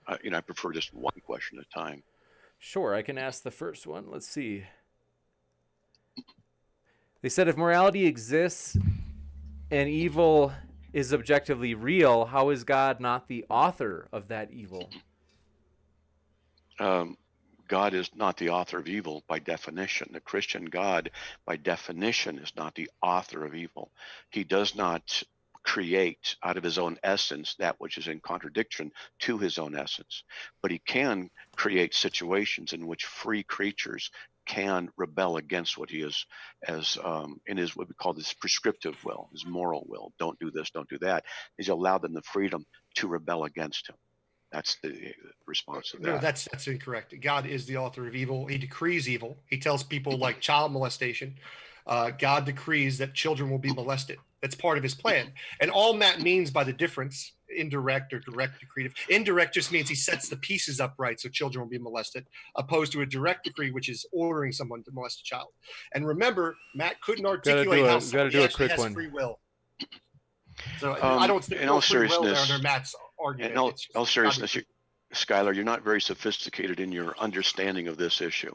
I prefer just one question at a time. Sure, I can ask the first one. Let's see. They said if morality exists and evil is objectively real, how is God not the author of that evil? God God is not the author of evil by definition. The Christian God, by definition, is not the author of evil. He does not create out of his own essence that which is in contradiction to his own essence. But he can create situations in which free creatures can rebel against what he is, as in his what we call this prescriptive will, his moral will. Don't do this, don't do that. He's allowed them the freedom to rebel against him. That's the response to that. No, that's incorrect. God is the author of evil. He decrees evil. He tells people like child molestation. God decrees that children will be molested. That's part of his plan. And all Matt means by the difference, indirect or direct decretive. Indirect just means he sets the pieces up right so children will be molested, opposed to a direct decree, which is ordering someone to molest a child. And remember, Matt couldn't articulate how somebody actually has free will. So I don't think in all free will seriousness, under Matt's argument. in all seriousness, Skylar, you're not very sophisticated in your understanding of this issue.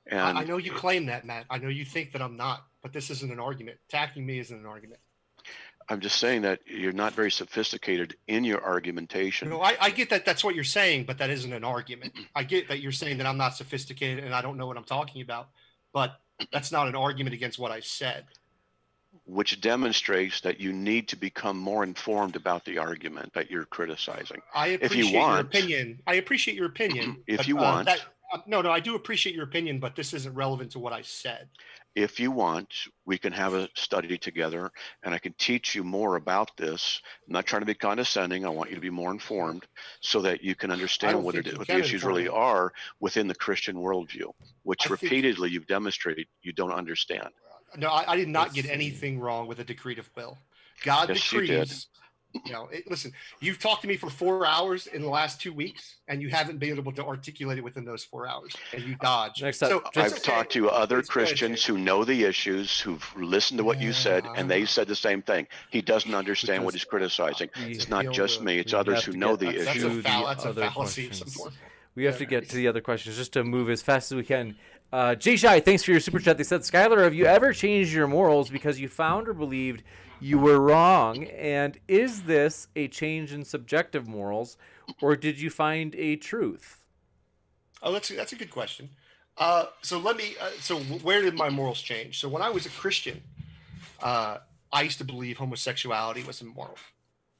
And I know you claim that, Matt. I know you think that I'm not, but this isn't an argument. Attacking me isn't an argument. I'm just saying that you're not very sophisticated in your argumentation. No, I get that that's what you're saying, but that isn't an argument. I get that you're saying that I'm not sophisticated and I don't know what I'm talking about, but that's not an argument against what I said. Which demonstrates that you need to become more informed about the argument that you're criticizing. I appreciate your opinion. I appreciate your opinion. If you want. No, I do appreciate your opinion, but this isn't relevant to what I said. If you want, we can have a study together and I can teach you more about this. I'm not trying to be condescending. I want you to be more informed so that you can understand what the issues really are within the Christian worldview, which repeatedly you've demonstrated you don't understand. No, I did not get anything wrong with a decretive will. God decrees. You know, listen, you've talked to me for 4 hours in the last 2 weeks, and you haven't been able to articulate it within those 4 hours, and you dodge. So I've talked to other Christians who know the issues, who've listened to what you said, and they said the same thing. He doesn't understand what he's criticizing. It's not just me; it's others who know the issues. That's a fallacy. We have to get to the other questions just to move as fast as we can. Jay Shai, thanks for your super chat. They said, Skylar, have you ever changed your morals because you found or believed you were wrong? And is this a change in subjective morals, or did you find a truth? Oh, that's a good question. So where did my morals change? So when I was a Christian, I used to believe homosexuality was immoral,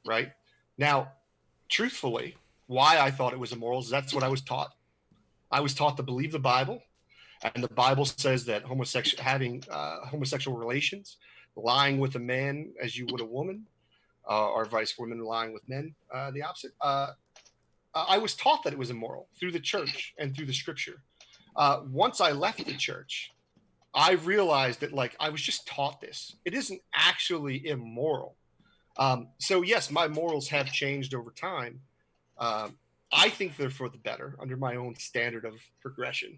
right? Now, truthfully, why I thought it was immoral is that's what I was taught. I was taught to believe the Bible, and the Bible says that having homosexual relations, lying with a man as you would a woman, or vice women lying with men, the opposite. I was taught that it was immoral through the church and through the scripture. Once I left the church, I realized that I was just taught this. It isn't actually immoral. So yes, my morals have changed over time. I think they're for the better under my own standard of progression.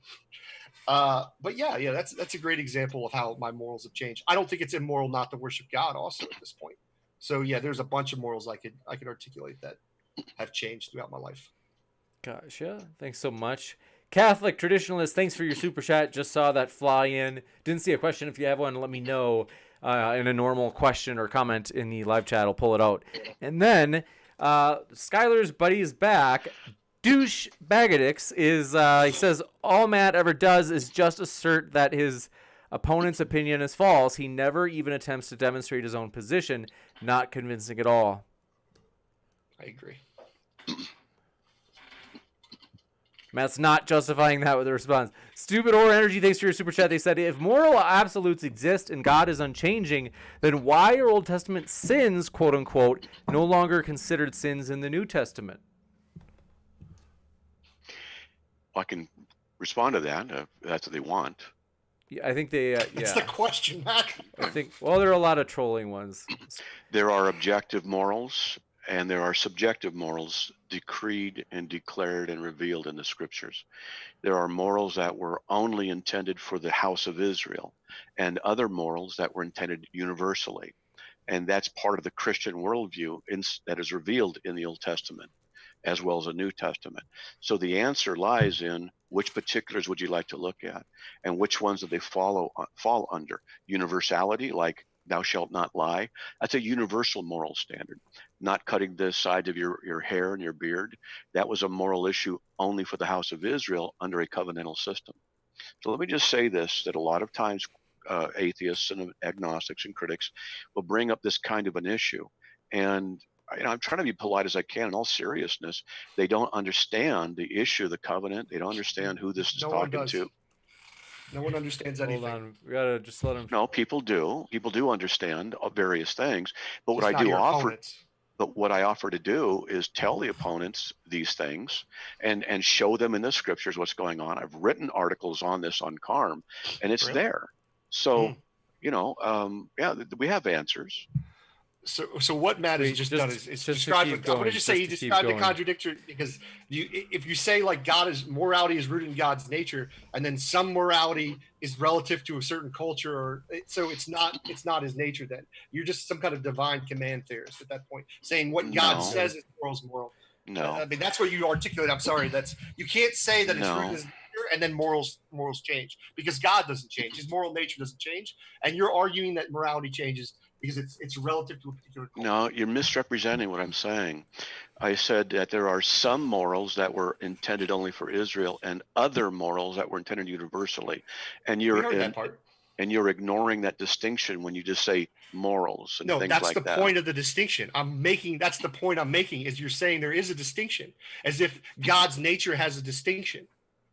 But yeah, that's a great example of how my morals have changed. I don't think it's immoral not to worship God also at this point. So yeah, there's a bunch of morals I could articulate that have changed throughout my life. Gotcha. Thanks so much. Catholic traditionalist, thanks for your super chat. Just saw that fly in. Didn't see a question. If you have one, let me know in a normal question or comment in the live chat. I'll pull it out. And then Skylar's buddy is back. Douche Bagadix is, he says, all Matt ever does is just assert that his opponent's opinion is false. He never even attempts to demonstrate his own position. Not convincing at all. I agree. Matt's not justifying that with a response. Stupid or Energy, thanks for your super chat. They said, if moral absolutes exist and God is unchanging, then why are Old Testament sins, quote unquote, no longer considered sins in the New Testament? I can respond to that if that's what they want. Yeah, I think they, That's the question, Matt. I think, well, there are a lot of trolling ones. There are objective morals and there are subjective morals decreed and declared and revealed in the scriptures. There are morals that were only intended for the house of Israel and other morals that were intended universally. And that's part of the Christian worldview that is revealed in the Old Testament as well as the New Testament. So the answer lies in which particulars would you like to look at and which ones do they fall under? Universality, like thou shalt not lie. That's a universal moral standard. Not cutting the sides of your hair and your beard, that was a moral issue only for the house of Israel under a covenantal system. So let me just say this, that a lot of times atheists and agnostics and critics will bring up this kind of an issue. And I'm trying to be polite as I can. In all seriousness, they don't understand the issue of the covenant. They don't understand who this is No one talking does. to. No one understands anything. Hold on, we gotta just let him. No, people do. People do understand various things. But what Just I not do your offer, opponents. but what I offer to do is tell the opponents these things and show them in the scriptures what's going on. I've written articles on this on CARM, and it's Really? there. So, yeah, we have answers. So what Matt has Wait, just just- done is just to described. keep I'm going to going, just say he just to keep described the going. contradictory, because if you say like morality is rooted in God's nature, and then some morality is relative to a certain culture, or so it's not his nature. Then you're just some kind of divine command theorist at that point, saying what God No. says is moral. No, I mean, that's what you articulate. I'm sorry, you can't say that it's No. rooted in his nature and then morals change, because God doesn't change. His moral nature doesn't change, and you're arguing that morality changes because it's relative to a particular culture. no, you're misrepresenting what I'm saying. I said that there are some morals that were intended only for Israel and other morals that were intended universally. And We heard that part. you're ignoring that distinction when you just say morals and No, things that's like the that. point of the distinction I'm making. That's the point I'm making, is you're saying there is a distinction, as if God's nature has a distinction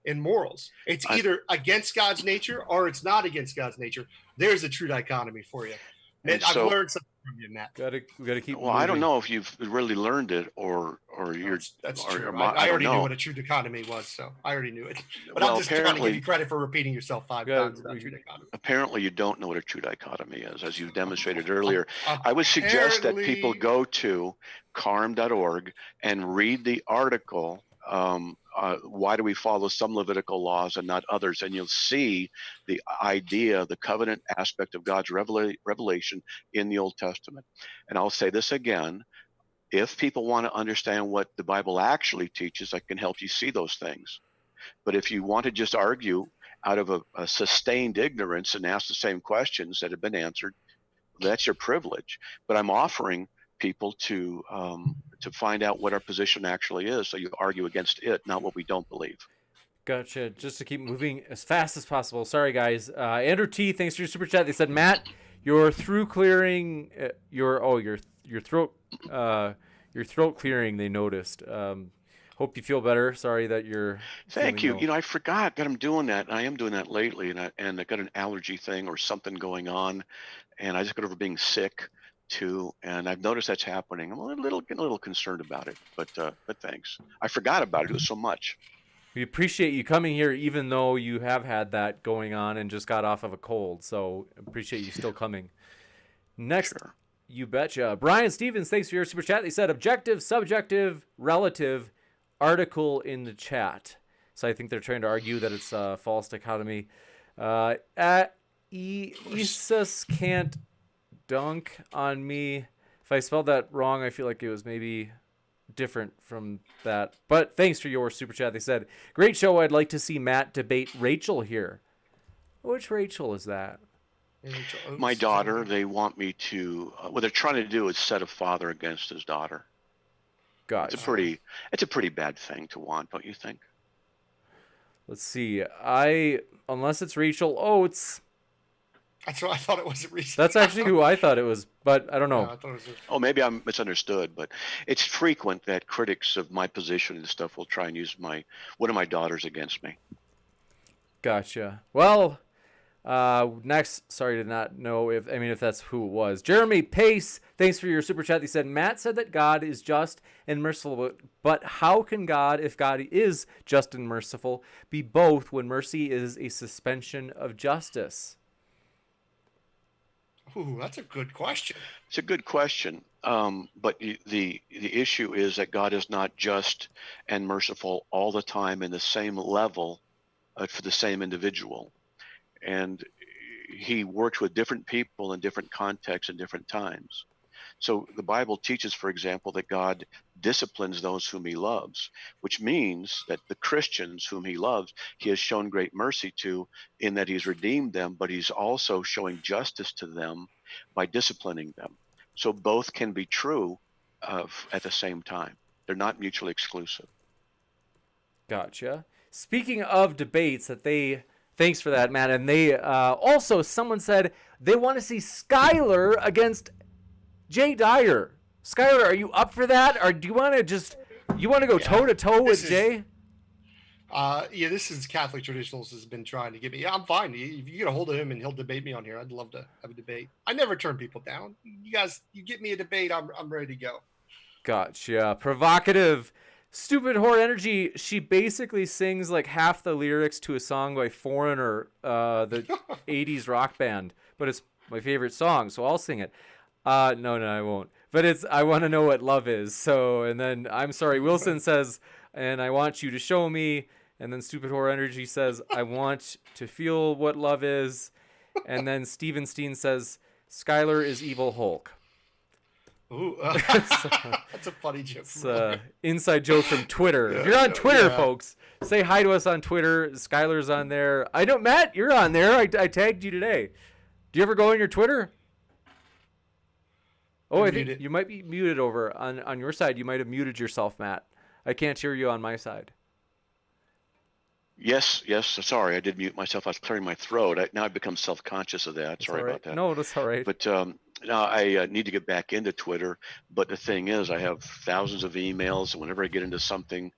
in morals. It's either against God's nature or it's not against God's nature. There's a true dichotomy for you. And I've so- learned something from you, Matt. We gotta keep. Well, I don't moving. know if you've really learned it or you're. That's or- true. or I don't already knew know. what a true dichotomy was, so I already knew it. But Well, I'm just trying to give apparently- you credit for repeating yourself five Yeah, times about true dichotomy. Apparently, you don't know what a true dichotomy is, as you demonstrated earlier. I would suggest that people Apparently- go to carm.org and read the article, Why Do We Follow Some Levitical Laws and Not Others? And you'll see the idea, the covenant aspect of God's revelation in the Old Testament. And I'll say this again. If people want to understand what the Bible actually teaches, I can help you see those things. But if you want to just argue out of a sustained ignorance and ask the same questions that have been answered, that's your privilege. But I'm offering people to find out what our position actually is, so you argue against it, not what we don't believe. Gotcha. Just to keep moving as fast as possible. Sorry, guys. Andrew T, thanks for your super chat. They said, Matt, your throat clearing. Your throat clearing. They noticed. Hope you feel better. Sorry that you're. Thank you. feeling I forgot that I'm doing that. I am doing that lately, and I got an allergy thing or something going on, and I just got over being sick too, and I've noticed that's happening. I'm getting a little concerned about it, but thanks. I forgot about it. It was so much. We appreciate you coming here, even though you have had that going on and just got off of a cold. So appreciate you still coming. Next, Sure. you betcha. Brian Stevens, thanks for your super chat. They said objective, subjective, relative article in the chat. So I think they're trying to argue that it's a false dichotomy. Isis can't dunk on me. If I spelled that wrong, I feel like it was maybe different from that. But thanks for your super chat. They said, great show. I'd like to see Matt debate Rachel here. Which Rachel is that? My daughter, they want me to, what they're trying to do is set a father against his daughter. Gotcha. It's a pretty bad thing to want, don't you think? Let's see. Unless it's Rachel Oates. That's what I thought it was. That's actually who I thought it was, but I don't know. No, I thought it was Oh, maybe I'm misunderstood, but it's frequent that critics of my position and stuff will try and use one of my daughters against me. Gotcha. Well, next, sorry to not know if that's who it was. Jeremy Pace, thanks for your super chat. He said, Matt said that God is just and merciful, but how can God, if God is just and merciful, be both when mercy is a suspension of justice? Ooh, that's a good question. It's a good question, but the issue is that God is not just and merciful all the time in the same level for the same individual. And he works with different people in different contexts and different times. So the Bible teaches, for example, that God disciplines those whom he loves, which means that the Christians whom he loves, he has shown great mercy to, in that he's redeemed them, but he's also showing justice to them by disciplining them. So both can be true at the same time. They're not mutually exclusive. Gotcha. Speaking of debates, thanks for that, Matt. And they also, someone said they want to see Skylar against Jay Dyer. Skylar, are you up for that, or do you want to go toe to toe with Jay? Yeah, this is Catholic Traditionals has been trying to get me. Yeah, I'm fine. If you get a hold of him and he'll debate me on here, I'd love to have a debate. I never turn people down. You guys, you get me a debate, I'm ready to go. Gotcha. Provocative. Stupid Whore Energy, she basically sings like half the lyrics to a song by Foreigner, the 80s rock band, but it's my favorite song, so I'll sing it. No, I won't. But it's I Want to Know What Love Is. So, and then I'm Sorry Wilson says, and I want you to show me. And then Stupid Whore Energy says, I want to feel what love is. And then Steven Steen says, Skylar is Evil Hulk. Ooh, that's a funny joke. It's an inside joke from Twitter. If you're on Twitter, folks, say hi to us on Twitter. Skylar's on there. I know, Matt, you're on there. I tagged you today. Do you ever go on your Twitter? Oh, I think you might be muted over on your side. You might have muted yourself, Matt. I can't hear you on my side. Yes. Sorry, I did mute myself. I was clearing my throat. Now I've become self-conscious of that. Sorry about that. No, that's all right. But now I need to get back into Twitter. But the thing is, I have thousands of emails. And whenever I get into something,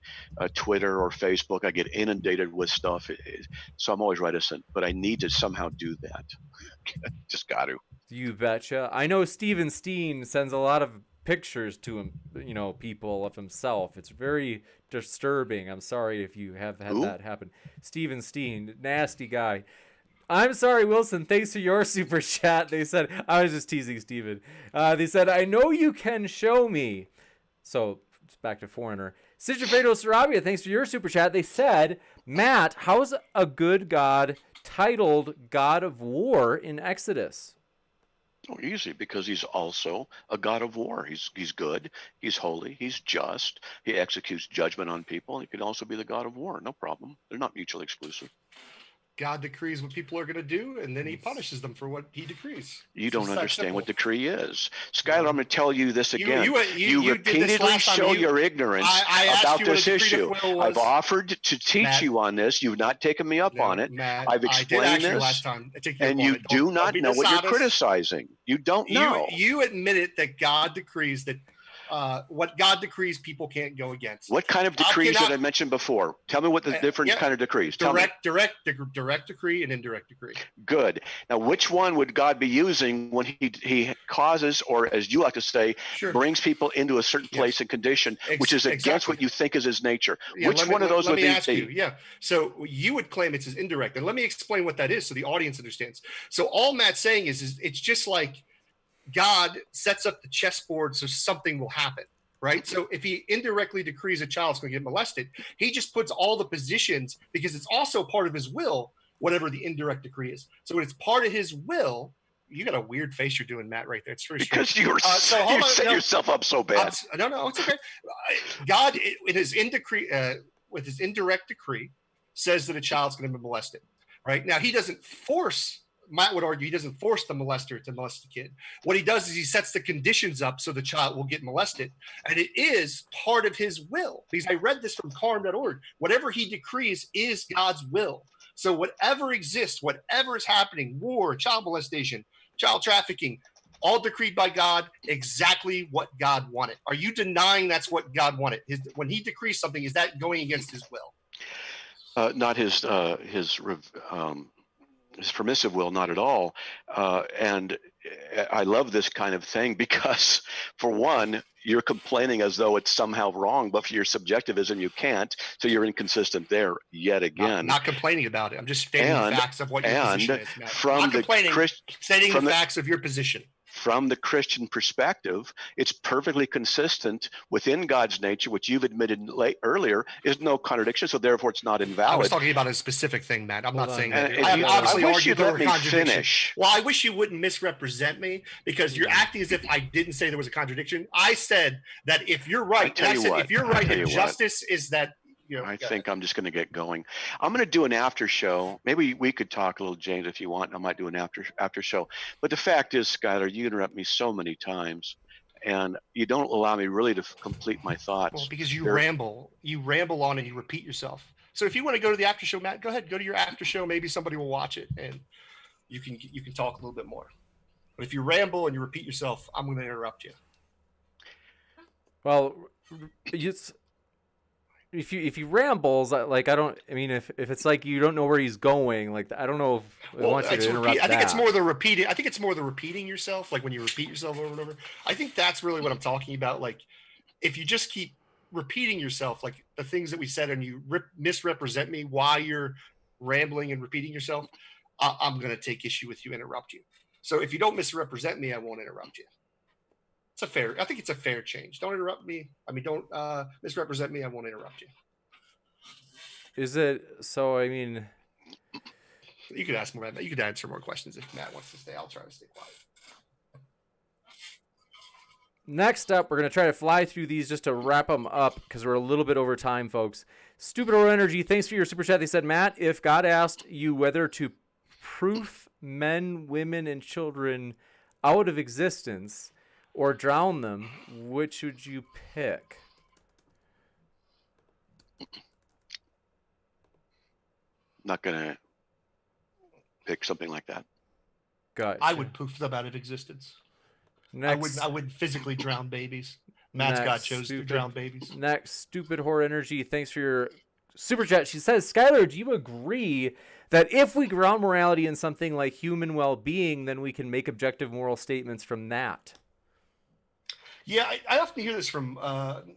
Twitter or Facebook, I get inundated with stuff. So I'm always reticent. But I need to somehow do that. Just got to. You betcha. I know Steven Steen sends a lot of pictures to him, people of himself. It's very disturbing. I'm sorry if you have had that happen. Steven Steen, nasty guy. I'm Sorry Wilson, thanks for your super chat. They said, I was just teasing Steven. They said, I know you can show me. So it's back to Foreigner. Sigifredo Sarabia, thanks for your super chat. They said, Matt, how's a good God titled God of War in Exodus? Oh, easy, because he's also a God of war. He's good, he's holy, he's just. He executes judgment on people. He can also be the God of war. No problem. They're not mutually exclusive. God decrees what people are going to do, and then he punishes them for what he decrees. You don't understand what decree is. Skylar, I'm going to tell you this again. You repeatedly show your ignorance about this issue. I've offered to teach you on this. You've not taken me up on it. Matt, I've explained this. Last time. And you do not know what you're criticizing. You don't know. You admitted that God decrees that what God decrees, people can't go against. What kind of decrees did I mention before? Tell me what the different kind of decrees. Direct decree and indirect decree. Good. Now, which one would God be using when he causes, or as you like to say, brings people into a certain place and condition, which is against what you think is his nature? Which one of those would he be? Yeah. So you would claim it's his indirect, and let me explain what that is so the audience understands. So all Matt's saying is it's just like God sets up the chessboard so something will happen, right? So if he indirectly decrees a child's going to get molested, he just puts all the positions, because it's also part of his will, whatever the indirect decree is. So when it's part of his will, you got a weird face you're doing, Matt, right there. It's very because you set yourself up so bad. No, it's okay. God, with his indirect decree, says that a child's going to be molested, right? Now, he doesn't force. Matt would argue he doesn't force the molester to molest the kid. What he does is he sets the conditions up so the child will get molested. And it is part of his will. Because I read this from carm.org. Whatever he decrees is God's will. So whatever exists, whatever is happening, war, child molestation, child trafficking, all decreed by God, exactly what God wanted. Are you denying that's what God wanted? When he decrees something, is that going against his will? Not his permissive will, not at all. And I love this kind of thing because, for one, you're complaining as though it's somehow wrong, but for your subjectivism, you can't. So you're inconsistent there yet again. Not complaining about it. I'm just stating the facts of what your position is, Matt. From not complaining, stating the facts of your position. from the Christian perspective, it's perfectly consistent within God's nature, which you've admitted earlier is no contradiction, so therefore it's not invalid. I was talking about a specific thing, Matt. I'm not saying that. I Obviously wish argued you'd there let were me contradictions. finish. Well, I wish you wouldn't misrepresent me, because you're acting as if I didn't say there was a contradiction. I said that if you're right, if you're right, that justice is that. I think I'm just going to get going. I'm going to do an after show. Maybe we could talk a little, James, if you want. I might do an after show. But the fact is, Skylar, you interrupt me so many times, and you don't allow me really to complete my thoughts. Well, because you ramble on and you repeat yourself. So if you want to go to the after show, Matt, go ahead, go to your after show. Maybe somebody will watch it and you can talk a little bit more. But if you ramble and you repeat yourself, I'm going to interrupt you. Well, if he rambles, like if it's like you don't know where he's going, like I don't know if I want you to interrupt. I think it's more the repeating. I think it's more the repeating yourself, like when you repeat yourself over and over. I think that's really what I'm talking about. Like if you just keep repeating yourself, like the things that we said, and you misrepresent me while you're rambling and repeating yourself, I'm going to take issue with you, interrupt you. So if you don't misrepresent me, I won't interrupt you. I think it's a fair change. Don't interrupt me. I mean, don't misrepresent me. I won't interrupt you. Is it so? I mean, you could ask more. You could answer more questions if Matt wants to stay. I'll try to stay quiet. Next up, we're going to try to fly through these just to wrap them up because we're a little bit over time, folks. Stupid or Energy, thanks for your super chat. They said, Matt, if God asked you whether to proof men, women, and children out of existence or drown them, which would you pick? Not gonna pick something like that. Gotcha. I would poof them out of existence. I would physically drown babies. Matt's God chose to drown babies. Next, Stupid Horror Energy, thanks for your super chat. She says, Skylar, do you agree that if we ground morality in something like human well-being, then we can make objective moral statements from that? Yeah, I often hear this from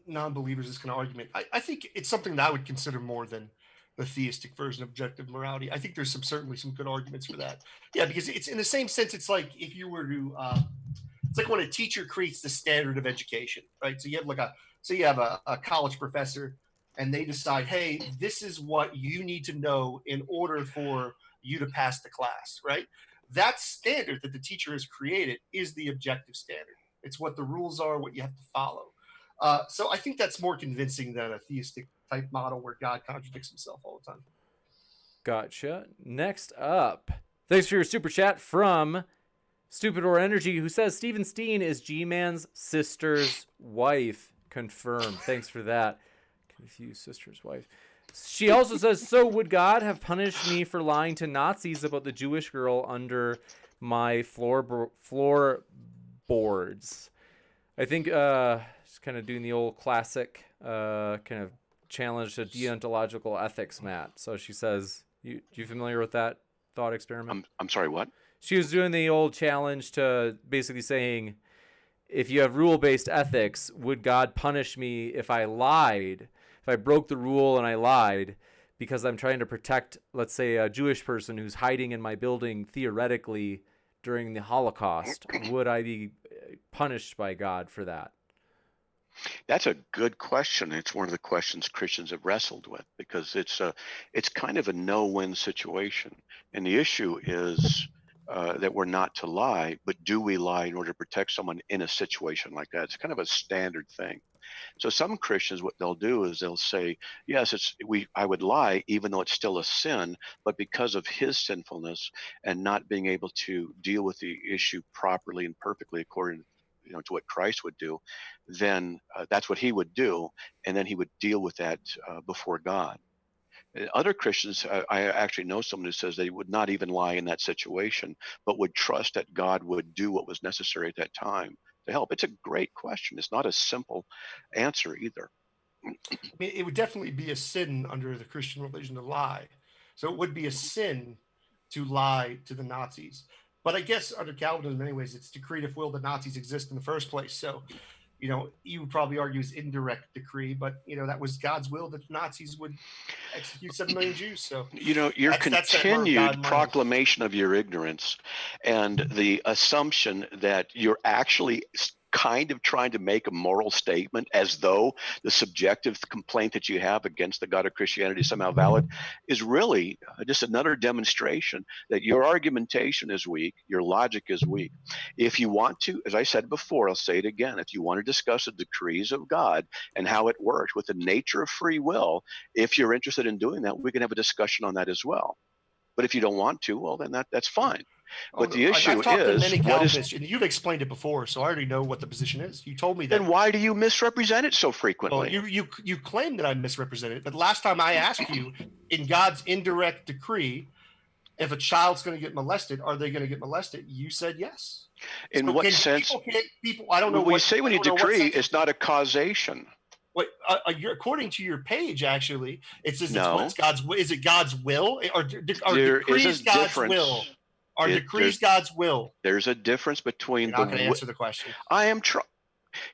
non-believers, this kind of argument. I think it's something that I would consider more than the theistic version of objective morality. I think there's certainly some good arguments for that. Yeah, because it's in the same sense, it's like if you were to, it's like when a teacher creates the standard of education, right? So you have a college professor and they decide, hey, this is what you need to know in order for you to pass the class, right? That standard that the teacher has created is the objective standard. It's what the rules are, what you have to follow. So I think that's more convincing than a theistic type model where God contradicts himself all the time. Gotcha. Next up, thanks for your super chat from Stupid or Energy, who says Stephen Steen is G-Man's sister's wife. Confirmed. Thanks for that. Confused sister's wife. She also says, so would God have punished me for lying to Nazis about the Jewish girl under my floorboards? I think just kind of doing the old classic kind of challenge to deontological ethics, Matt. So she says, you familiar with that thought experiment? I'm sorry, what? She was doing the old challenge to basically saying, if you have rule-based ethics, would God punish me if I lied, if I broke the rule and I lied, because I'm trying to protect, let's say, a Jewish person who's hiding in my building theoretically during the Holocaust? Would I be punished by God for that? That's a good question. It's one of the questions Christians have wrestled with because it's kind of a no-win situation. And the issue is that we're not to lie, but do we lie in order to protect someone in a situation like that? It's kind of a standard thing. So some Christians, what they'll do is they'll say, yes, I would lie even though it's still a sin, but because of his sinfulness and not being able to deal with the issue properly and perfectly according to what Christ would do, then that's what he would do, and then he would deal with that before God. Other Christians, I actually know someone who says they would not even lie in that situation, but would trust that God would do what was necessary at that time to help. It's a great question. It's not a simple answer either. I mean, it would definitely be a sin under the Christian religion to lie. So it would be a sin to lie to the Nazis. But I guess under Calvinism, in many ways, it's decreed if will the Nazis exist in the first place. So, you would probably argue is indirect decree, but that was God's will that the Nazis would execute 7 million Jews. So Your that's that word, God continued mind. proclamation of your ignorance and the assumption that you're actually kind of trying to make a moral statement as though the subjective complaint that you have against the God of Christianity is somehow valid is really just another demonstration that your argumentation is weak, your logic is weak. If you want to, as I said before, I'll say it again, if you want to discuss the decrees of God and how it works with the nature of free will, if you're interested in doing that, we can have a discussion on that as well. But if you don't want to, well, then that's fine. But the issue I've talked to is, many what is, Calvinists, and you've explained it before, so I already know what the position is. You told me that. then why do you misrepresent it so Well, frequently? you claim that I misrepresented it, but last time I asked you, in God's indirect decree, if a child's going to get molested, are they going to get molested? You said yes. In So what sense? People, I don't know. When you say when you decree, it's not a causation. What according to your page, actually, it says No. it's God's. Is it God's will, or are There decrees is a God's difference. will? Are decrees God's will? There's a difference between You're not going to answer the question. I am trying.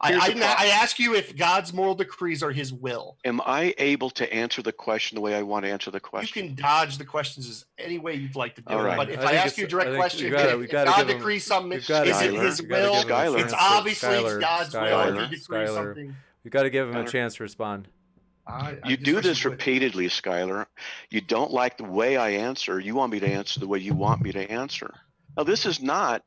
I ask you if God's moral decrees are His will. Am I able to answer the question the way I want to answer the question? You can dodge the questions as any way you'd like to do All right. it. But if I ask you a direct question, if God decrees something, is it His will? Skylar. It's obviously God's will. Skylar, If He decrees something, we got to give him a chance to respond. You do this repeatedly, Skylar. You don't like the way I answer. You want me to answer the way you want me to answer. Now, this is not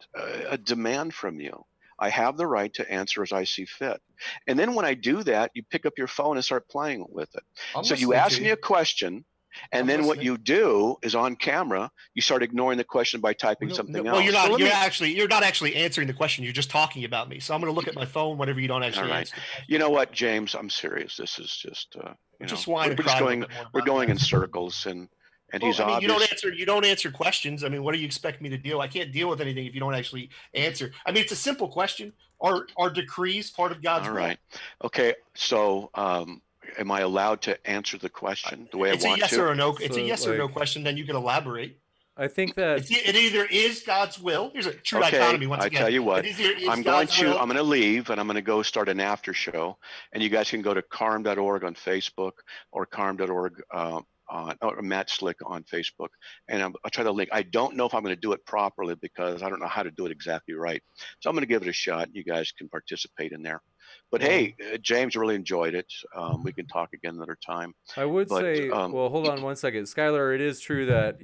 a demand from you. I have the right to answer as I see fit. And then when I do that, you pick up your phone and start playing with it. So you ask me a question, and then what you do is on camera, you start ignoring the question by typing something else. Well, you're not actually answering the question. You're just talking about me. So I'm going to look at my phone whenever you don't actually answer. You know what, James? I'm serious. This is just we're going in circles, and he's obvious. You don't answer questions. I mean, what do you expect me to do? I can't deal with anything if you don't actually answer. I mean, it's a simple question. Are decrees part of God's will? All right. Okay. So, am I allowed to answer the question the way I want to? It's a yes or a no. It's a yes or no question. Then you can elaborate. I think that it either is God's will. Here's a true dichotomy. Once again, I tell you what, I'm going to leave, and I'm going to go start an after show, and you guys can go to carm.org on Facebook or carm.org or Matt Slick on Facebook, and I'll try to link. I don't know if I'm going to do it properly because I don't know how to do it exactly right. So I'm going to give it a shot. You guys can participate in there. But hey, James really enjoyed it. We can talk again another time. I would say, well, hold on one second, Skylar. It is true that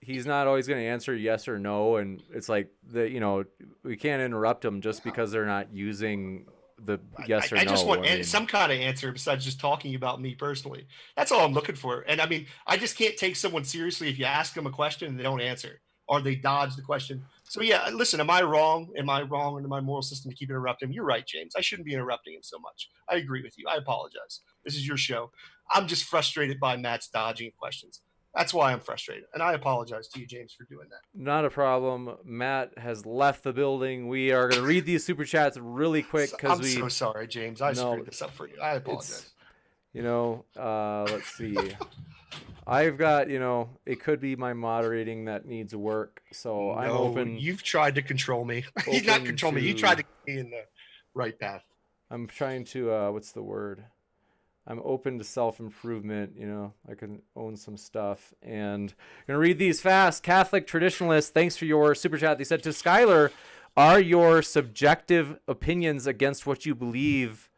he's not always going to answer yes or no, and it's like we can't interrupt him just because they're not using the yes or no. I just want some kind of answer besides just talking about me personally. That's all I'm looking for. And I mean, I just can't take someone seriously if you ask them a question and they don't answer, or they dodge the question. So yeah, listen, am I wrong? Am I wrong in my moral system to keep interrupting him? You're right, James. I shouldn't be interrupting him so much. I agree with you. I apologize. This is your show. I'm just frustrated by Matt's dodging questions. That's why I'm frustrated. And I apologize to you, James, for doing that. Not a problem. Matt has left the building. We are going to read these super chats really quick because I'm so sorry, James. I screwed this up for you. I apologize. Let's see. I've got, it could be my moderating that needs work. So I'm open. You've tried to control me. You not control me. You tried to get me in the right path. I'm trying to, what's the word? I'm open to self-improvement. I can own some stuff. And I'm going to read these fast. Catholic Traditionalist, thanks for your super chat. They said, to Skylar, are your subjective opinions against what you believe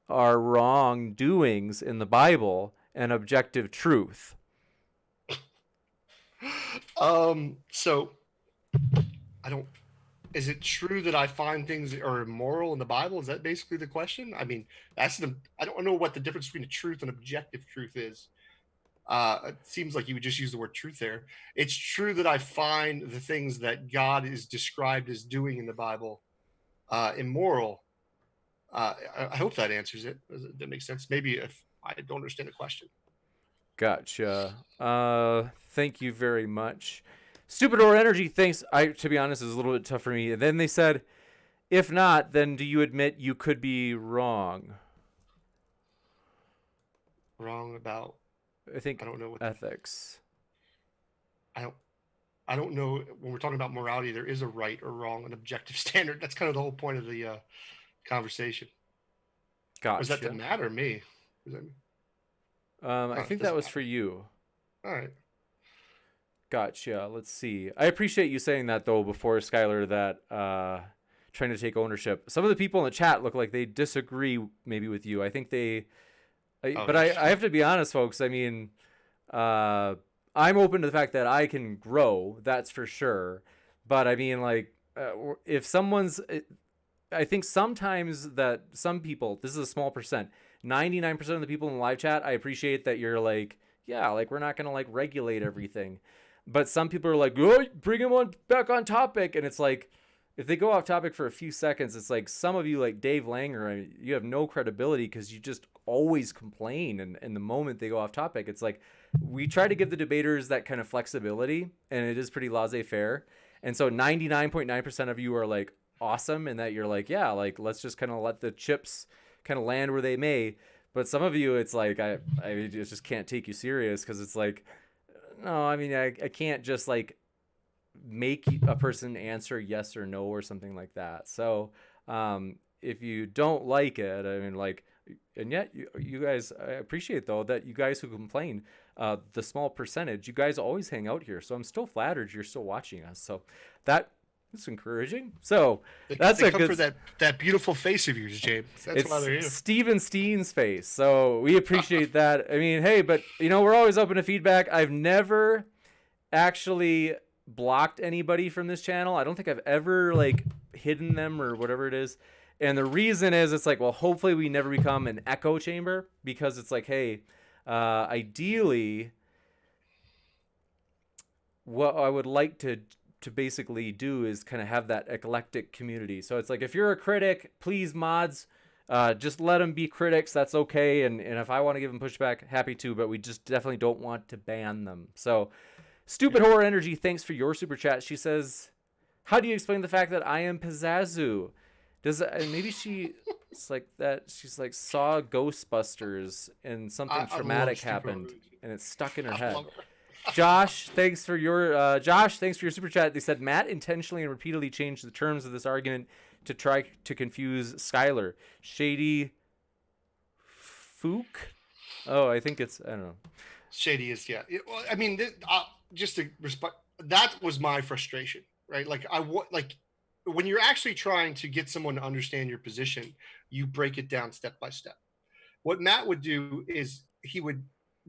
are wrongdoings in the Bible and objective truth? So I don't. Is it true that I find things that are immoral in the Bible? Is that basically the question? I mean, I don't know what the difference between a truth and objective truth is. It seems like you would just use the word truth there. It's true that I find the things that God is described as doing in the Bible immoral. I hope that answers it. Does that make sense? Maybe if I don't understand the question. Gotcha. Thank you very much. Stupid or Energy thinks, to be honest, is a little bit tough for me. And then they said, if not, then do you admit you could be wrong? Wrong about? I don't know what ethics. I don't know. When we're talking about morality, there is a right or wrong, an objective standard. That's kind of the whole point of the conversation. Gotcha. Was that to Matt or me? I think that was for you. All right. Gotcha. Let's see. I appreciate you saying that though before, Skylar, that trying to take ownership. Some of the people in the chat look like they disagree maybe with you. I think I have to be honest, folks. I mean, I'm open to the fact that I can grow. That's for sure. But I mean, like, if someone's, I think sometimes that some people, this is a small percent, 99% of the people in the live chat, I appreciate that you're like, yeah, like we're not going to like regulate everything. But some people are like, oh, bring him on back on topic. And it's like, if they go off topic for a few seconds, it's like some of you, like Dave Langer, you have no credibility because you just always complain. And the moment they go off topic, it's like we try to give the debaters that kind of flexibility, and it is pretty laissez-faire. And so 99.9% of you are like awesome, and that you're like, yeah, like let's just kind of let the chips kind of land where they may. But some of you, it's like I just can't take you serious because it's like, no, I mean, I can't just like make a person answer yes or no or something like that. So if you don't like it, I mean, like, and yet you guys, I appreciate though that you guys who complain, the small percentage, you guys always hang out here. So I'm still flattered you're still watching us. So that is encouraging. So that's they a come good for that beautiful face of yours, James. That's why they're here. Steven Steen's face. So we appreciate that. I mean, hey, but you know, we're always open to feedback. I've never actually blocked anybody from this channel. I don't think I've ever like hidden them or whatever it is. And the reason is it's like, well, hopefully we never become an echo chamber, because it's like, hey, ideally what I would like to basically do is kind of have that eclectic community. So it's like, if you're a critic, please mods, just let them be critics. That's okay. And if I want to give them pushback, happy to, but we just definitely don't want to ban them. So Stupid Horror Energy, thanks for your super chat. She says, how do you explain the fact that I am Pizzazu? Does maybe it's like that she's like saw Ghostbusters and something traumatic happened and it's stuck in her head. Josh, thanks for your super chat. They said Matt intentionally and repeatedly changed the terms of this argument to try to confuse Skylar. Shady Fook? Oh, I think it's, I don't know. Shady is, yeah. I mean, just to respond, that was my frustration, right? Like when you're actually trying to get someone to understand your position, you break it down step by step. What Matt would do is he would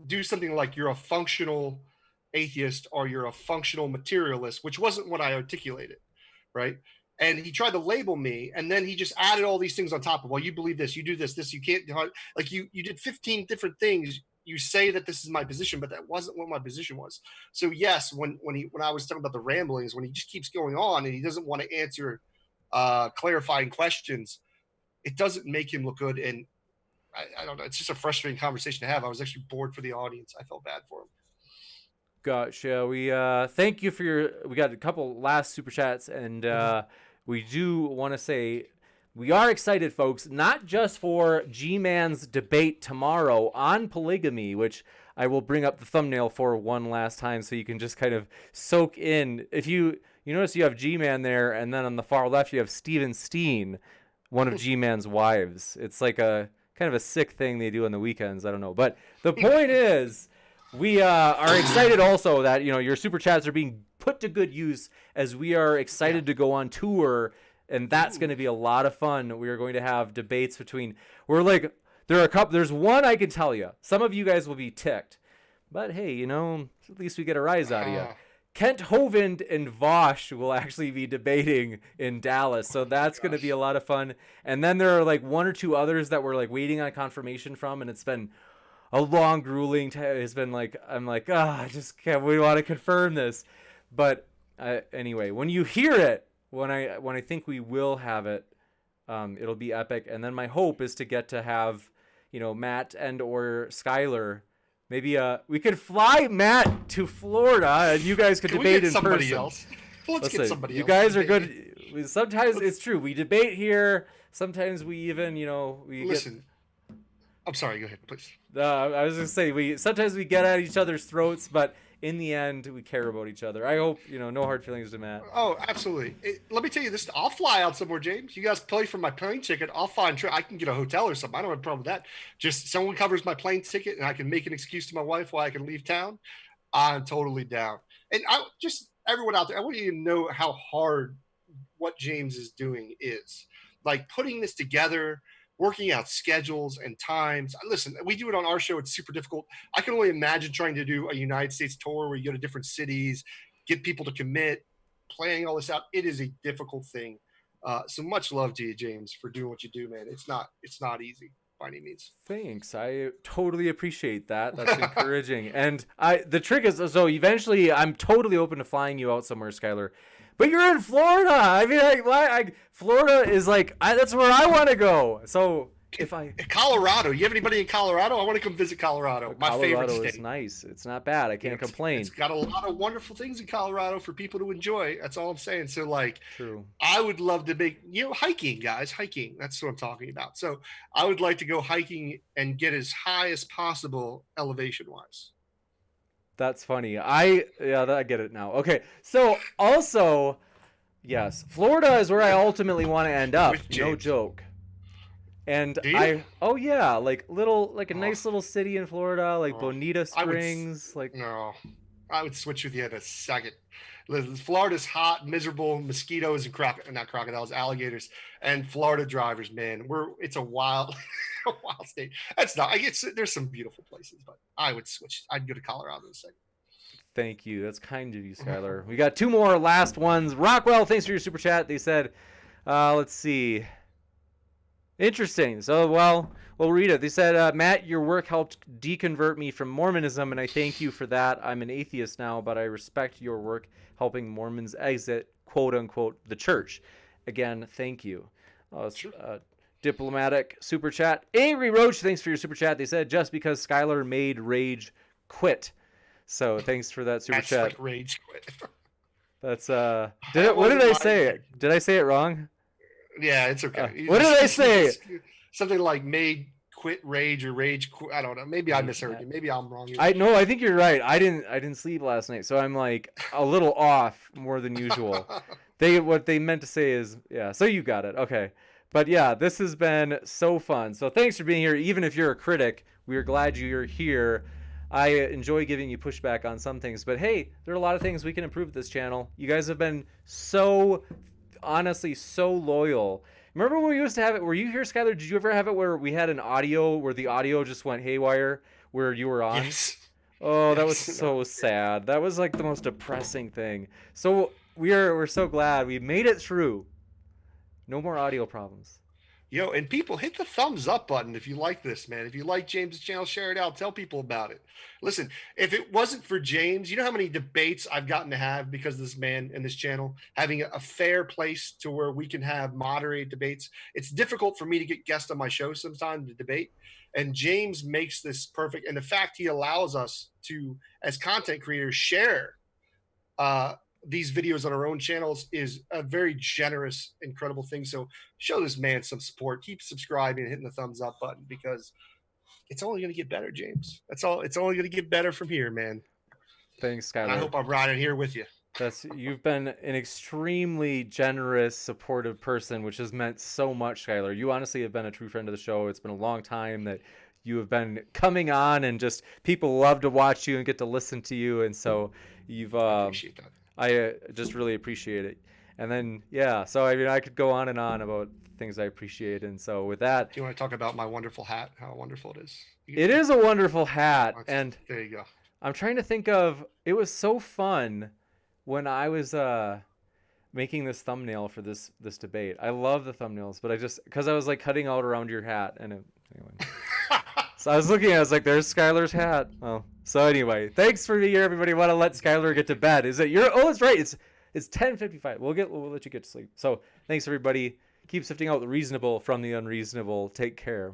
do something like, you're a functional atheist or you're a functional materialist, which wasn't what I articulated, right? And he tried to label me, and then he just added all these things on top of, well, you believe this, you do this, you can't, like you did 15 different things. You say that this is my position, but that wasn't what my position was. So yes, when I was talking about the ramblings, when he just keeps going on and he doesn't want to answer clarifying questions, it doesn't make him look good. And I don't know, it's just a frustrating conversation to have. I was actually bored for the audience. I felt bad for him. Gotcha. We thank you for we got a couple last super chats, and we do want to say we are excited, folks, not just for G-Man's debate tomorrow on polygamy, which I will bring up the thumbnail for one last time so you can just kind of soak in. If you notice you have G-Man there, and then on the far left you have Steven Steen, one of G-Man's wives. It's like a kind of a sick thing they do on the weekends. I don't know. But the point is, we are excited also that, you know, your super chats are being put to good use as we are excited to go on tour. And that's going to be a lot of fun. We are going to have debates between, there's one I can tell you. Some of you guys will be ticked. But hey, you know, at least we get a rise out of you. Kent Hovind and Vosh will actually be debating in Dallas. So that's going to be a lot of fun. And then there are like one or two others that we're like waiting on confirmation from. And it's been a long, grueling time. It's been like, I'm like, I just can't, we want to confirm this. But anyway, when you hear it, when I think we will have it, it'll be epic. And then my hope is to get to have, you know, Matt and or Skylar. Maybe we could fly Matt to Florida and you guys could debate in person. Else? Let's get somebody else. You guys are good. Sometimes it's true. We debate here. Sometimes we even, you know, listen. I'm sorry. Go ahead, please. I was going to say sometimes we get at each other's throats, but in the end, we care about each other. I hope, no hard feelings to Matt. Oh, absolutely. Let me tell you this. I'll fly out somewhere, James. You guys pay for my plane ticket. I'll find. I can get a hotel or something. I don't have a problem with that. Just someone covers my plane ticket, and I can make an excuse to my wife why I can leave town. I'm totally down. And I just everyone out there, I want you to know how hard what James is doing is. Like putting this together, working out schedules and times. Listen, we do it on our show. It's super difficult. I can only imagine trying to do a United States tour where you go to different cities, get people to commit, playing all this out. It is a difficult thing. So much love to you, James, for doing what you do, man. It's not easy by any means. Thanks. I totally appreciate that. That's encouraging. And the trick is, so eventually I'm totally open to flying you out somewhere, Skylar. But you're in Florida. I mean, Florida is that's where I want to go. So Colorado, you have anybody in Colorado? I want to come visit Colorado. My favorite state. Colorado is nice. It's not bad. I can't complain. It's got a lot of wonderful things in Colorado for people to enjoy. That's all I'm saying. So true. I would love to make, hiking, guys, hiking. That's what I'm talking about. So I would like to go hiking and get as high as possible elevation wise. That's funny. I get it now. Okay. So also, yes, Florida is where I ultimately want to end up. No joke. And a nice little city in Florida, Bonita Springs. No, I would switch with you in a second. Florida's hot, miserable, mosquitoes and not crocodiles, alligators, and Florida drivers. Man, it's a wild, wild state. That's not. There's some beautiful places, but I would switch. I'd go to Colorado in a second. Thank you. That's kind of you, Skylar. We got two more last ones. Rockwell, thanks for your super chat. They said, let's see. Interesting. So, we'll read it. They said, Matt, your work helped deconvert me from Mormonism, and I thank you for that. I'm an atheist now, but I respect your work helping Mormons exit, quote unquote, the church. Again, thank you. Diplomatic super chat. Angry Roach, thanks for your super chat. They said, just because Skylar made rage quit. So thanks for that super chat. Like rage quit. That's what did I say? Did I say it wrong? Yeah, it's okay. What did I say? Something like made quit rage or rage quit. I don't know. Maybe I misheard you. Maybe I'm wrong. I think you're right. I didn't sleep last night, so I'm a little off more than usual. What they meant to say is, yeah, so you got it. Okay. But yeah, this has been so fun. So thanks for being here. Even if you're a critic, we are glad you're here. I enjoy giving you pushback on some things, but hey, there are a lot of things we can improve this channel. You guys have been honestly so loyal. Remember when we used to have it? Were you here, Skylar? Did you ever have it where we had an audio where the audio just went haywire where you were on? Yes. Oh, that was so sad. That was the most depressing thing. So we're so glad we made it through. No more audio problems. And people, hit the thumbs up button if you like this, man. If you like James' channel, share it out. Tell people about it. Listen, if it wasn't for James, you know how many debates I've gotten to have because of this man and this channel, having a fair place to where we can have moderated debates. It's difficult for me to get guests on my show sometimes to debate. And James makes this perfect. And the fact he allows us to, as content creators, share these videos on our own channels is a very generous, incredible thing. So show this man some support. Keep subscribing and hitting the thumbs up button because it's only going to get better, James. That's all. It's only going to get better from here, man. Thanks, Skylar. And I hope I'm riding here with you. You've been an extremely generous, supportive person, which has meant so much, Skylar. You honestly have been a true friend of the show. It's been a long time that you have been coming on, and just people love to watch you and get to listen to you. And so you've. I appreciate that. I just really appreciate it. And then, yeah, so I could go on and on about things I appreciate. And so with that. Do you want to talk about my wonderful hat, how wonderful it is? It is a wonderful hat. And there you go. I'm trying to think of, it was so fun when I was making this thumbnail for this debate. I love the thumbnails, but because I was cutting out around your hat. And anyway. So I was looking, I was like, there's Skylar's hat. Oh, so anyway, thanks for being here, everybody. Want to let Skylar get to bed? Is it oh, that's right. It's 10:55. We'll let you get to sleep. So thanks, everybody. Keep sifting out the reasonable from the unreasonable. Take care.